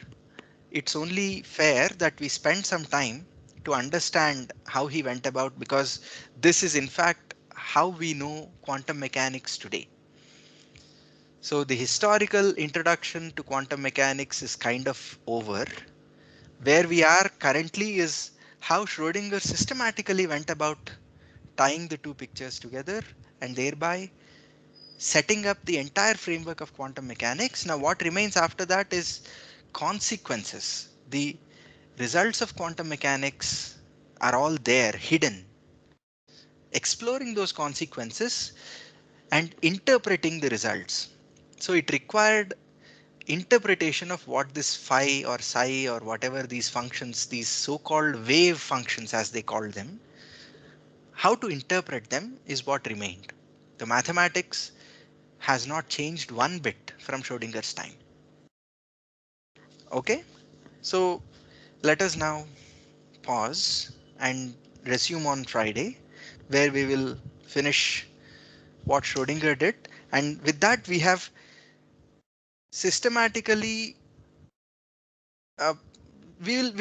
A: It's only fair that we spend some time to understand how he went about, because this is in fact how we know quantum mechanics today. So the historical introduction to quantum mechanics is kind of over. Where we are currently is how Schrodinger systematically went about tying the two pictures together and thereby setting up the entire framework of quantum mechanics. Now, what remains after that is consequences. The results of quantum mechanics are all there, hidden. Exploring those consequences and interpreting the results. So it required interpretation of what this phi or psi or whatever these functions, these so-called wave functions as they called them, how to interpret them is what remained. The mathematics has not changed one bit from Schrodinger's time. Okay, so let us now pause and resume on Friday, where we will finish what Schrodinger did. And with that, we have systematically uh, we'll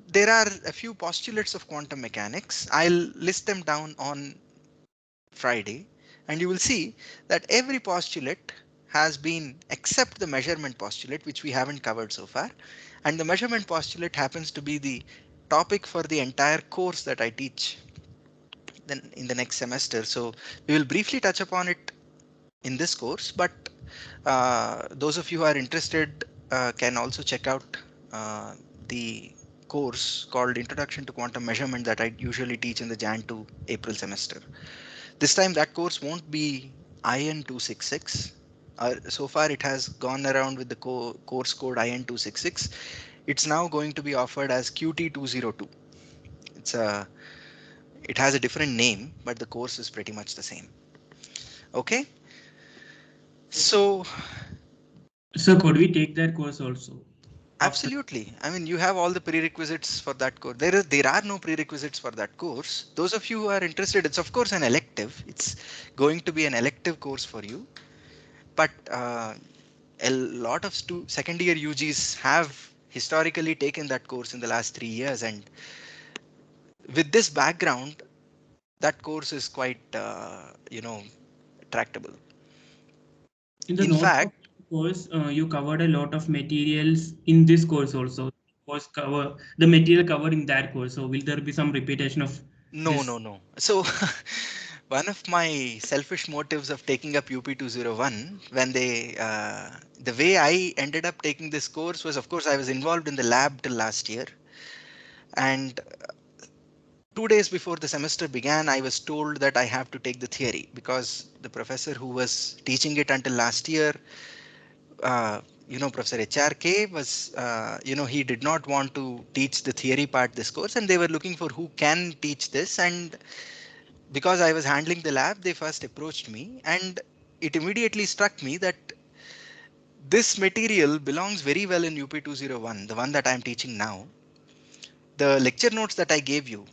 A: there are a few postulates of quantum mechanics. I'll list them down on Friday, and you will see that every postulate has been, except the measurement postulate, which we haven't covered so far, and the measurement postulate happens to be the topic for the entire course that I teach then in the next semester. So we will briefly touch upon it in this course, but those of you who are interested can also check out the course called Introduction to Quantum Measurement that I usually teach in the Jan to April semester. This time that course won't be IN 266. So far it has gone around with the course code IN 266. It's now going to be offered as QT 202. It has a different name, but the course is pretty much the same. Okay, so
C: So could we take that course also?
A: absolutely. I mean, you have all the prerequisites for that course. There are no prerequisites for that course. Those of you who are interested, it's of course an elective. It's going to be an elective course for you. But a lot of second year UGs have historically taken that course in the last 3 years, and with this background, that course is quite tractable.
C: In the
A: In
C: notes of
A: fact,
C: course, you covered a lot of materials in this course also. Course cover the material covered in that course. So will there be some repetition of
A: no,
C: this?
A: no, no. So one of my selfish motives of taking up UP201, when the way I ended up taking this course was, of course, I was involved in the lab till last year, and 2 days before the semester began, I was told that I have to take the theory because the professor who was teaching it until last year, Professor HRK was, he did not want to teach the theory part this course, and they were looking for who can teach this. And because I was handling the lab, they first approached me, and it immediately struck me that this material belongs very well in UP201, the one that I'm teaching now. The lecture notes that I gave you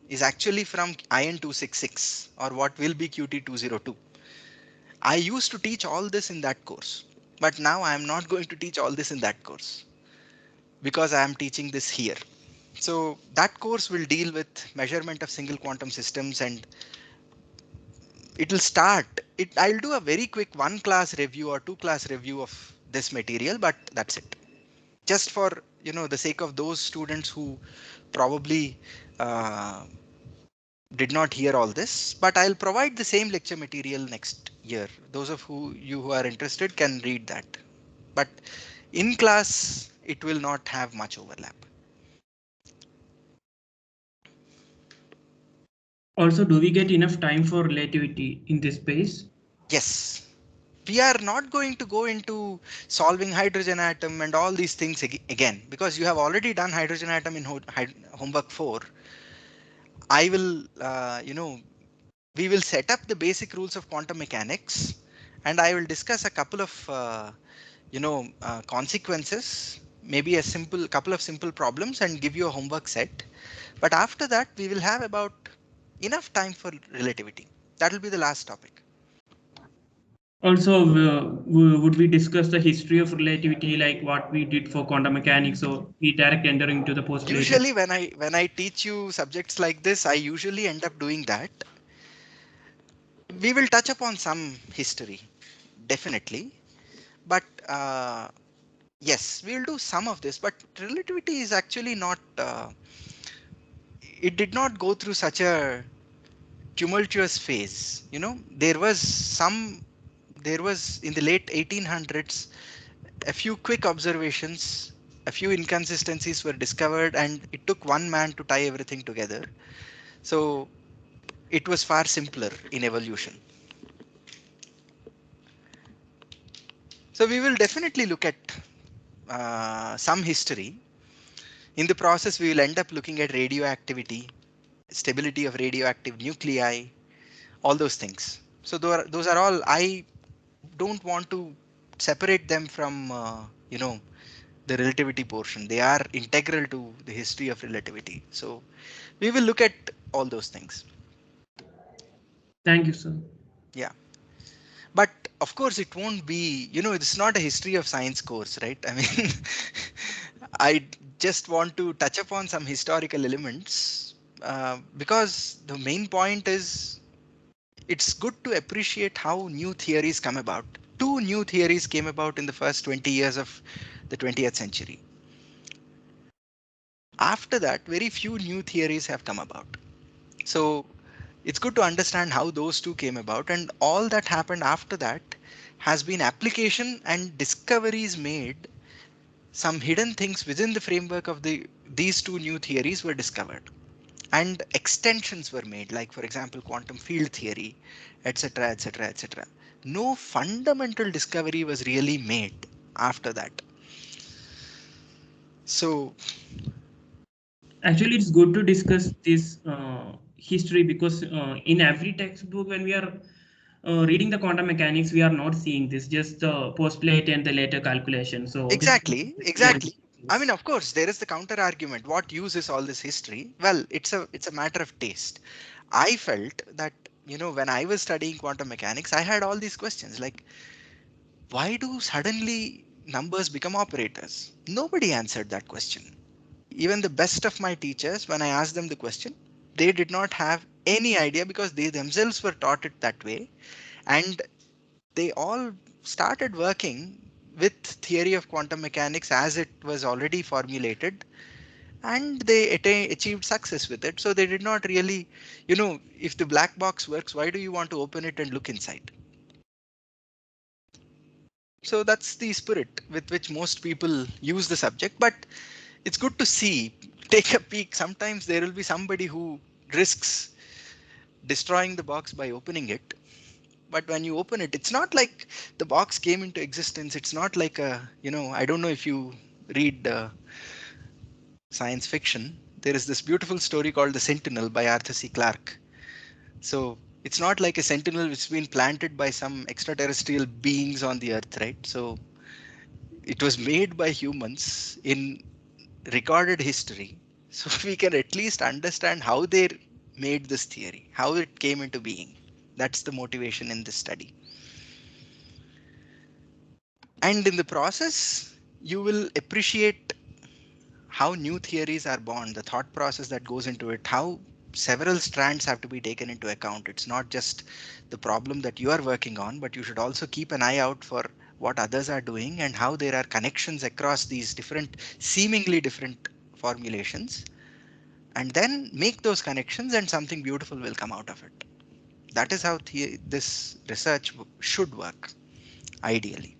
A: is actually from IN266 or what will be QT202. I used to teach all this in that course, but now I am not going to teach all this in that course because I am teaching this here. So that course will deal with measurement of single quantum systems, and it will start it. I'll do a very quick one class review or two class review of this material, but that's it. Just for the sake of those students who probably uh, did not hear all this, but I'll provide the same lecture material next year. Those of you who are interested can read that. But in class, it will not have much overlap.
C: Also, do we get enough time for relativity in this space?
A: Yes, we are not going to go into solving hydrogen atom and all these things again, because you have already done hydrogen atom in homework 4. I will, we will set up the basic rules of quantum mechanics, and I will discuss a couple of consequences, maybe a simple couple of simple problems, and give you a homework set. But after that, we will have about enough time for relativity. That will be the last topic.
C: Also, would we discuss the history of relativity, like what we did for quantum mechanics, or we direct enter into the postulate?
A: Usually when I teach you subjects like this, I usually end up doing that. We will touch upon some history, definitely, but yes, we'll do some of this. But relativity is actually not. It did not go through such a tumultuous phase. You know, there was in the late 1800s a few quick observations, a few inconsistencies were discovered, and it took one man to tie everything together. So it was far simpler in evolution. So we will definitely look at some history. In the process, we will end up looking at radioactivity, stability of radioactive nuclei, all those things. So those are all, I don't want to separate them from, the relativity portion. They are integral to the history of relativity. So we will look at all those things.
C: Thank you, sir.
A: Yeah. But of course, it won't be, it's not a history of science course, right? I mean, I just want to touch upon some historical elements because the main point is it's good to appreciate how new theories come about. Two new theories came about in the first 20 years of the 20th century. After that, very few new theories have come about. So it's good to understand how those two came about, and all that happened after that has been application and discoveries made. Some hidden things within the framework of these two new theories were discovered, and extensions were made, like for example quantum field theory, etc., etc., etc. No fundamental discovery was really made after that. So
C: Actually, it's good to discuss this history, because in every textbook, when we are reading the quantum mechanics, we are not seeing this, just the postulate and the later calculation. So
A: exactly. I mean, of course, there is the counter argument. What use is all this history? Well, it's a matter of taste. I felt that, when I was studying quantum mechanics, I had all these questions like, why do suddenly numbers become operators? Nobody answered that question. Even the best of my teachers, when I asked them the question, they did not have any idea because they themselves were taught it that way. And they all started working with theory of quantum mechanics as it was already formulated, and they achieved success with it. So they did not really, if the black box works, why do you want to open it and look inside? So that's the spirit with which most people use the subject. But it's good to see, take a peek. Sometimes there will be somebody who risks destroying the box by opening it. But when you open it, it's not like the box came into existence. It's not like I don't know if you read science fiction. There is this beautiful story called The Sentinel by Arthur C. Clarke. So it's not like a sentinel which has been planted by some extraterrestrial beings on the earth, right? So it was made by humans in recorded history. So we can at least understand how they made this theory, how it came into being. That's the motivation in this study. And in the process, you will appreciate how new theories are born, the thought process that goes into it, how several strands have to be taken into account. It's not just the problem that you are working on, but you should also keep an eye out for what others are doing and how there are connections across these different, seemingly different formulations, and then make those connections and something beautiful will come out of it. That is how this research should work, ideally.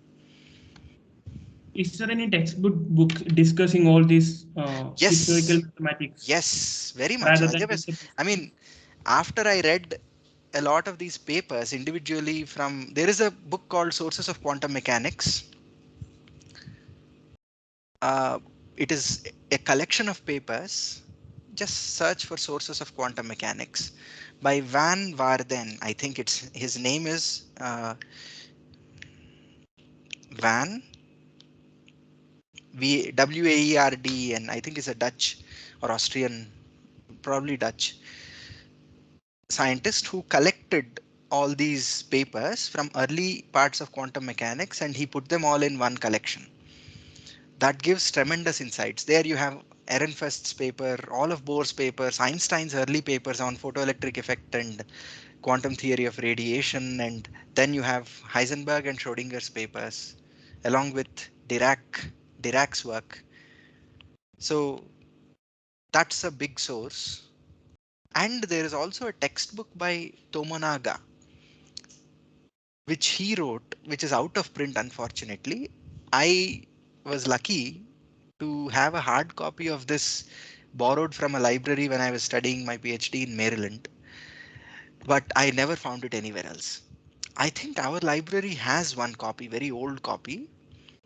C: is there any textbook book discussing all these historical
A: Yes,
C: mathematics
A: yes, very much.
C: rather
A: There
C: than
A: was,
C: just
A: I mean, after I read a lot of these papers individually from, there is a book called Sources of Quantum Mechanics. Uh, it is a collection of papers. Just search for Sources of Quantum Mechanics by Van Waarden. I think his name is Van Waerd, I think it's a Dutch or Austrian, probably Dutch scientist who collected all these papers from early parts of quantum mechanics and he put them all in one collection. That gives tremendous insights. There you have Ehrenfest's paper, all of Bohr's papers, Einstein's early papers on photoelectric effect and quantum theory of radiation, and then you have Heisenberg and Schrodinger's papers, along with Dirac's work. So that's a big source. And there is also a textbook by Tomonaga, which he wrote, which is out of print, unfortunately. I was lucky to have a hard copy of this borrowed from a library when I was studying my PhD in Maryland, but I never found it anywhere else. I think our library has one copy, very old copy.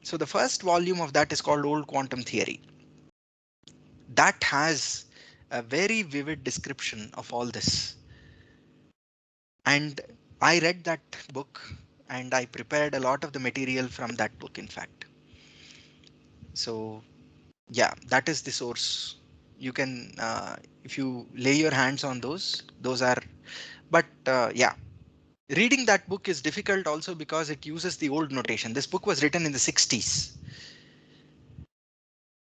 A: So the first volume of that is called Old Quantum Theory. That has a very vivid description of all this. And I read that book and I prepared a lot of the material from that book, in fact. So yeah, that is the source. You can, if you lay your hands on those are, but yeah, reading that book is difficult also because it uses the old notation. This book was written in the 60s.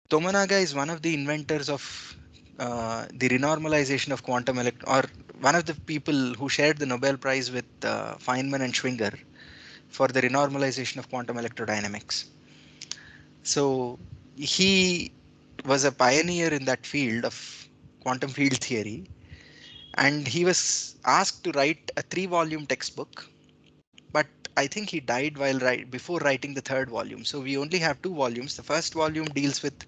A: Tomonaga is one of the inventors of the renormalization of quantum or one of the people who shared the Nobel Prize with Feynman and Schwinger for the renormalization of quantum electrodynamics. So he was a pioneer in that field of quantum field theory, and he was asked to write a 3-volume textbook, but I think he died while before writing the 3rd volume. So we only have 2 volumes. The first volume deals with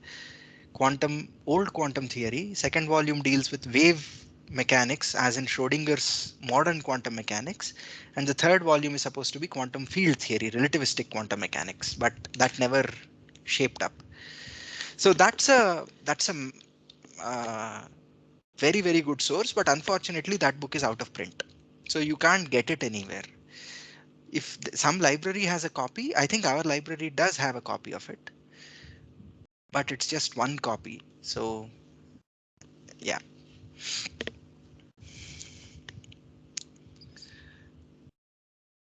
A: old quantum theory. Second volume deals with wave mechanics, as in Schrodinger's modern quantum mechanics. And the 3rd volume is supposed to be quantum field theory, relativistic quantum mechanics, but that never shaped up. So that's a very, very good source, but unfortunately that book is out of print. So you can't get it anywhere. If some library has a copy, I think our library does have a copy of it, but it's just one copy. So yeah.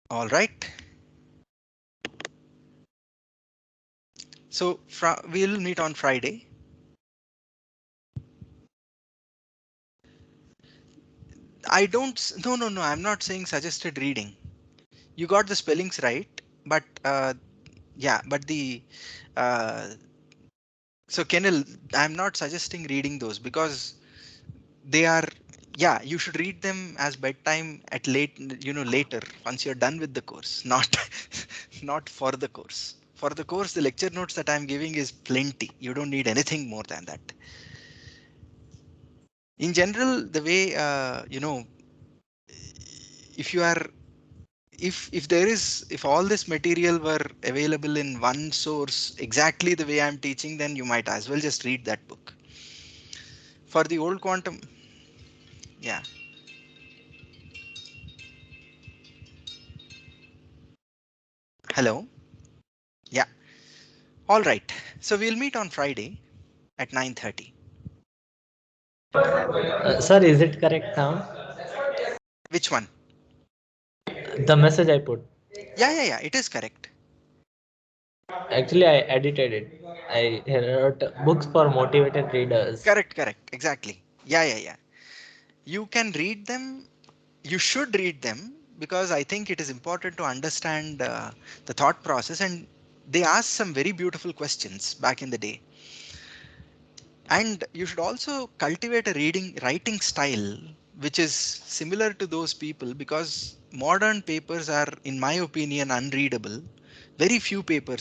A: All right. So we'll meet on Friday. No, I'm not saying suggested reading. You got the spellings right, but yeah, but so Kenil, I'm not suggesting reading those because they are, yeah, you should read them as bedtime at later once you're done with the course, not for the course. For the course, the lecture notes that I'm giving is plenty. You don't need anything more than that. In general, the way, if you are, if all this material were available in one source exactly the way I'm teaching, then you might as well just read that book. For the old quantum, yeah. Hello. Yeah. All right. So we'll meet on Friday at 9:30.
B: Sir, is it correct now?
A: Which one?
B: The message I put.
A: Yeah. It is correct.
B: Actually, I edited it. I wrote books for motivated readers.
A: Correct. Exactly. Yeah. You can read them. You should read them because I think it is important to understand the thought process, and they ask some very beautiful questions back in the day. And you should also cultivate a writing style which is similar to those people, because modern papers are, in my opinion, unreadable. Very few people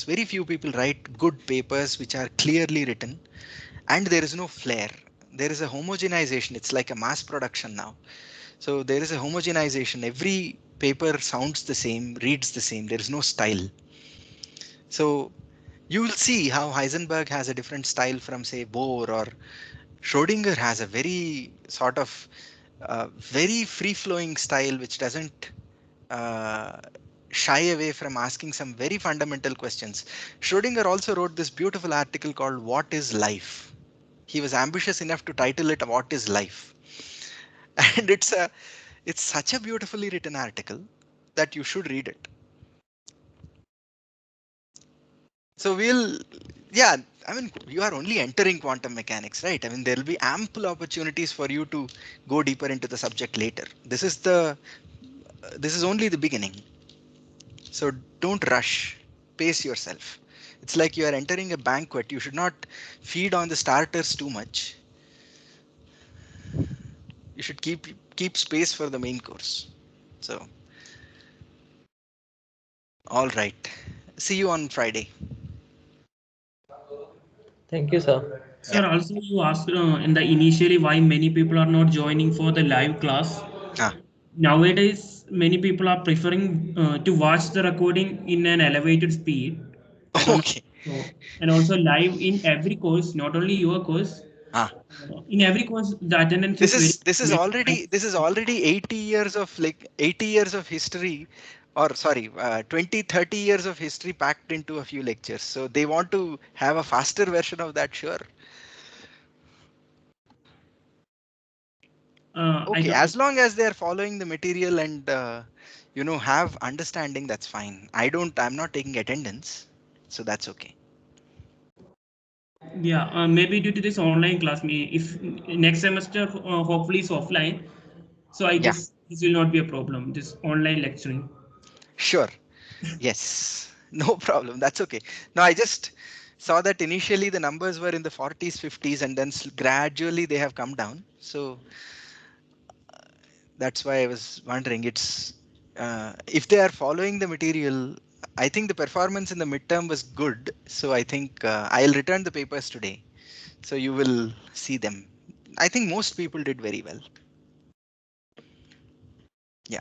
A: write good papers which are clearly written, and there is no flair. There is a homogenization. It's like a mass production now. So there is a homogenization. Every paper sounds the same, reads the same. There is no style. So you will see how Heisenberg has a different style from, say, Bohr, or Schrodinger has a very sort of very free-flowing style which doesn't uh, shy away from asking some very fundamental questions. Schrodinger also wrote this beautiful article called "What is Life?" He was ambitious enough to title it "What is Life?" And It's such a beautifully written article that you should read it. So yeah, I mean, you are only entering quantum mechanics, right? I mean, there will be ample opportunities for you to go deeper into the subject later. This is only the beginning. So don't rush, pace yourself. It's like you are entering a banquet. You should not feed on the starters too much. You should keep space for the main course. So, all right. See you on Friday.
B: Thank you, sir.
A: Yeah.
C: Sir, also you asked in the initially why many people are not joining for the live class.
A: Ah.
C: Nowadays, many people are preferring to watch the recording in an elevated speed. I don't
A: Okay.
C: know. So, and also live in every course, not only your course.
A: Ah.
C: In every course, the attendance is very.
A: This is already 80 years of 80 years of history, or sorry, 20-30 years of history packed into a few lectures. So they want to have a faster version of that, sure.
C: I
A: Okay,
C: don't.
A: as long as they're following the material and have understanding, that's fine. I'm not taking attendance, so that's okay.
C: Yeah, maybe due to this online class, if next semester hopefully it's offline, so I
A: Yeah,
C: guess this will not be a problem. This online lecturing.
A: sure. Yes, no problem. That's okay. Now I just saw that initially the numbers were in the 40s, 50s, and then gradually they have come down. So that's why I was wondering. It's if they are following the material, I think the performance in the midterm was good. So I think I'll return the papers today. So you will see them. I think most people did very well. Yeah.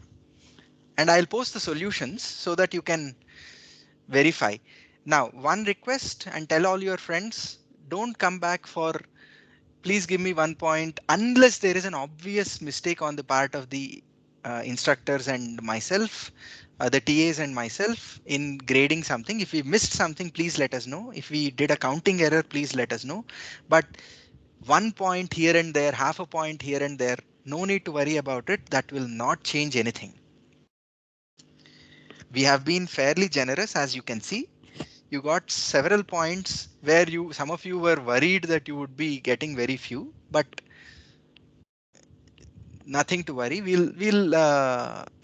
A: And I'll post the solutions so that you can verify. Now, one request, and tell all your friends, don't come back for please give me 1 point unless there is an obvious mistake on the part of the instructors and myself, the TAs and myself in grading something. If we missed something, please let us know. If we did a counting error, please let us know. But 1 point here and there, half a point here and there, no need to worry about it. That will not change anything. We have been fairly generous, as you can see. You got several points where some of you were worried that you would be getting very few, but nothing to worry. We'll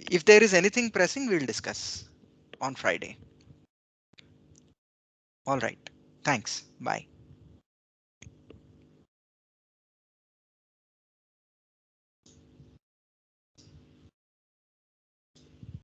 A: if there is anything pressing, we'll discuss on Friday. All right. Thanks. Bye.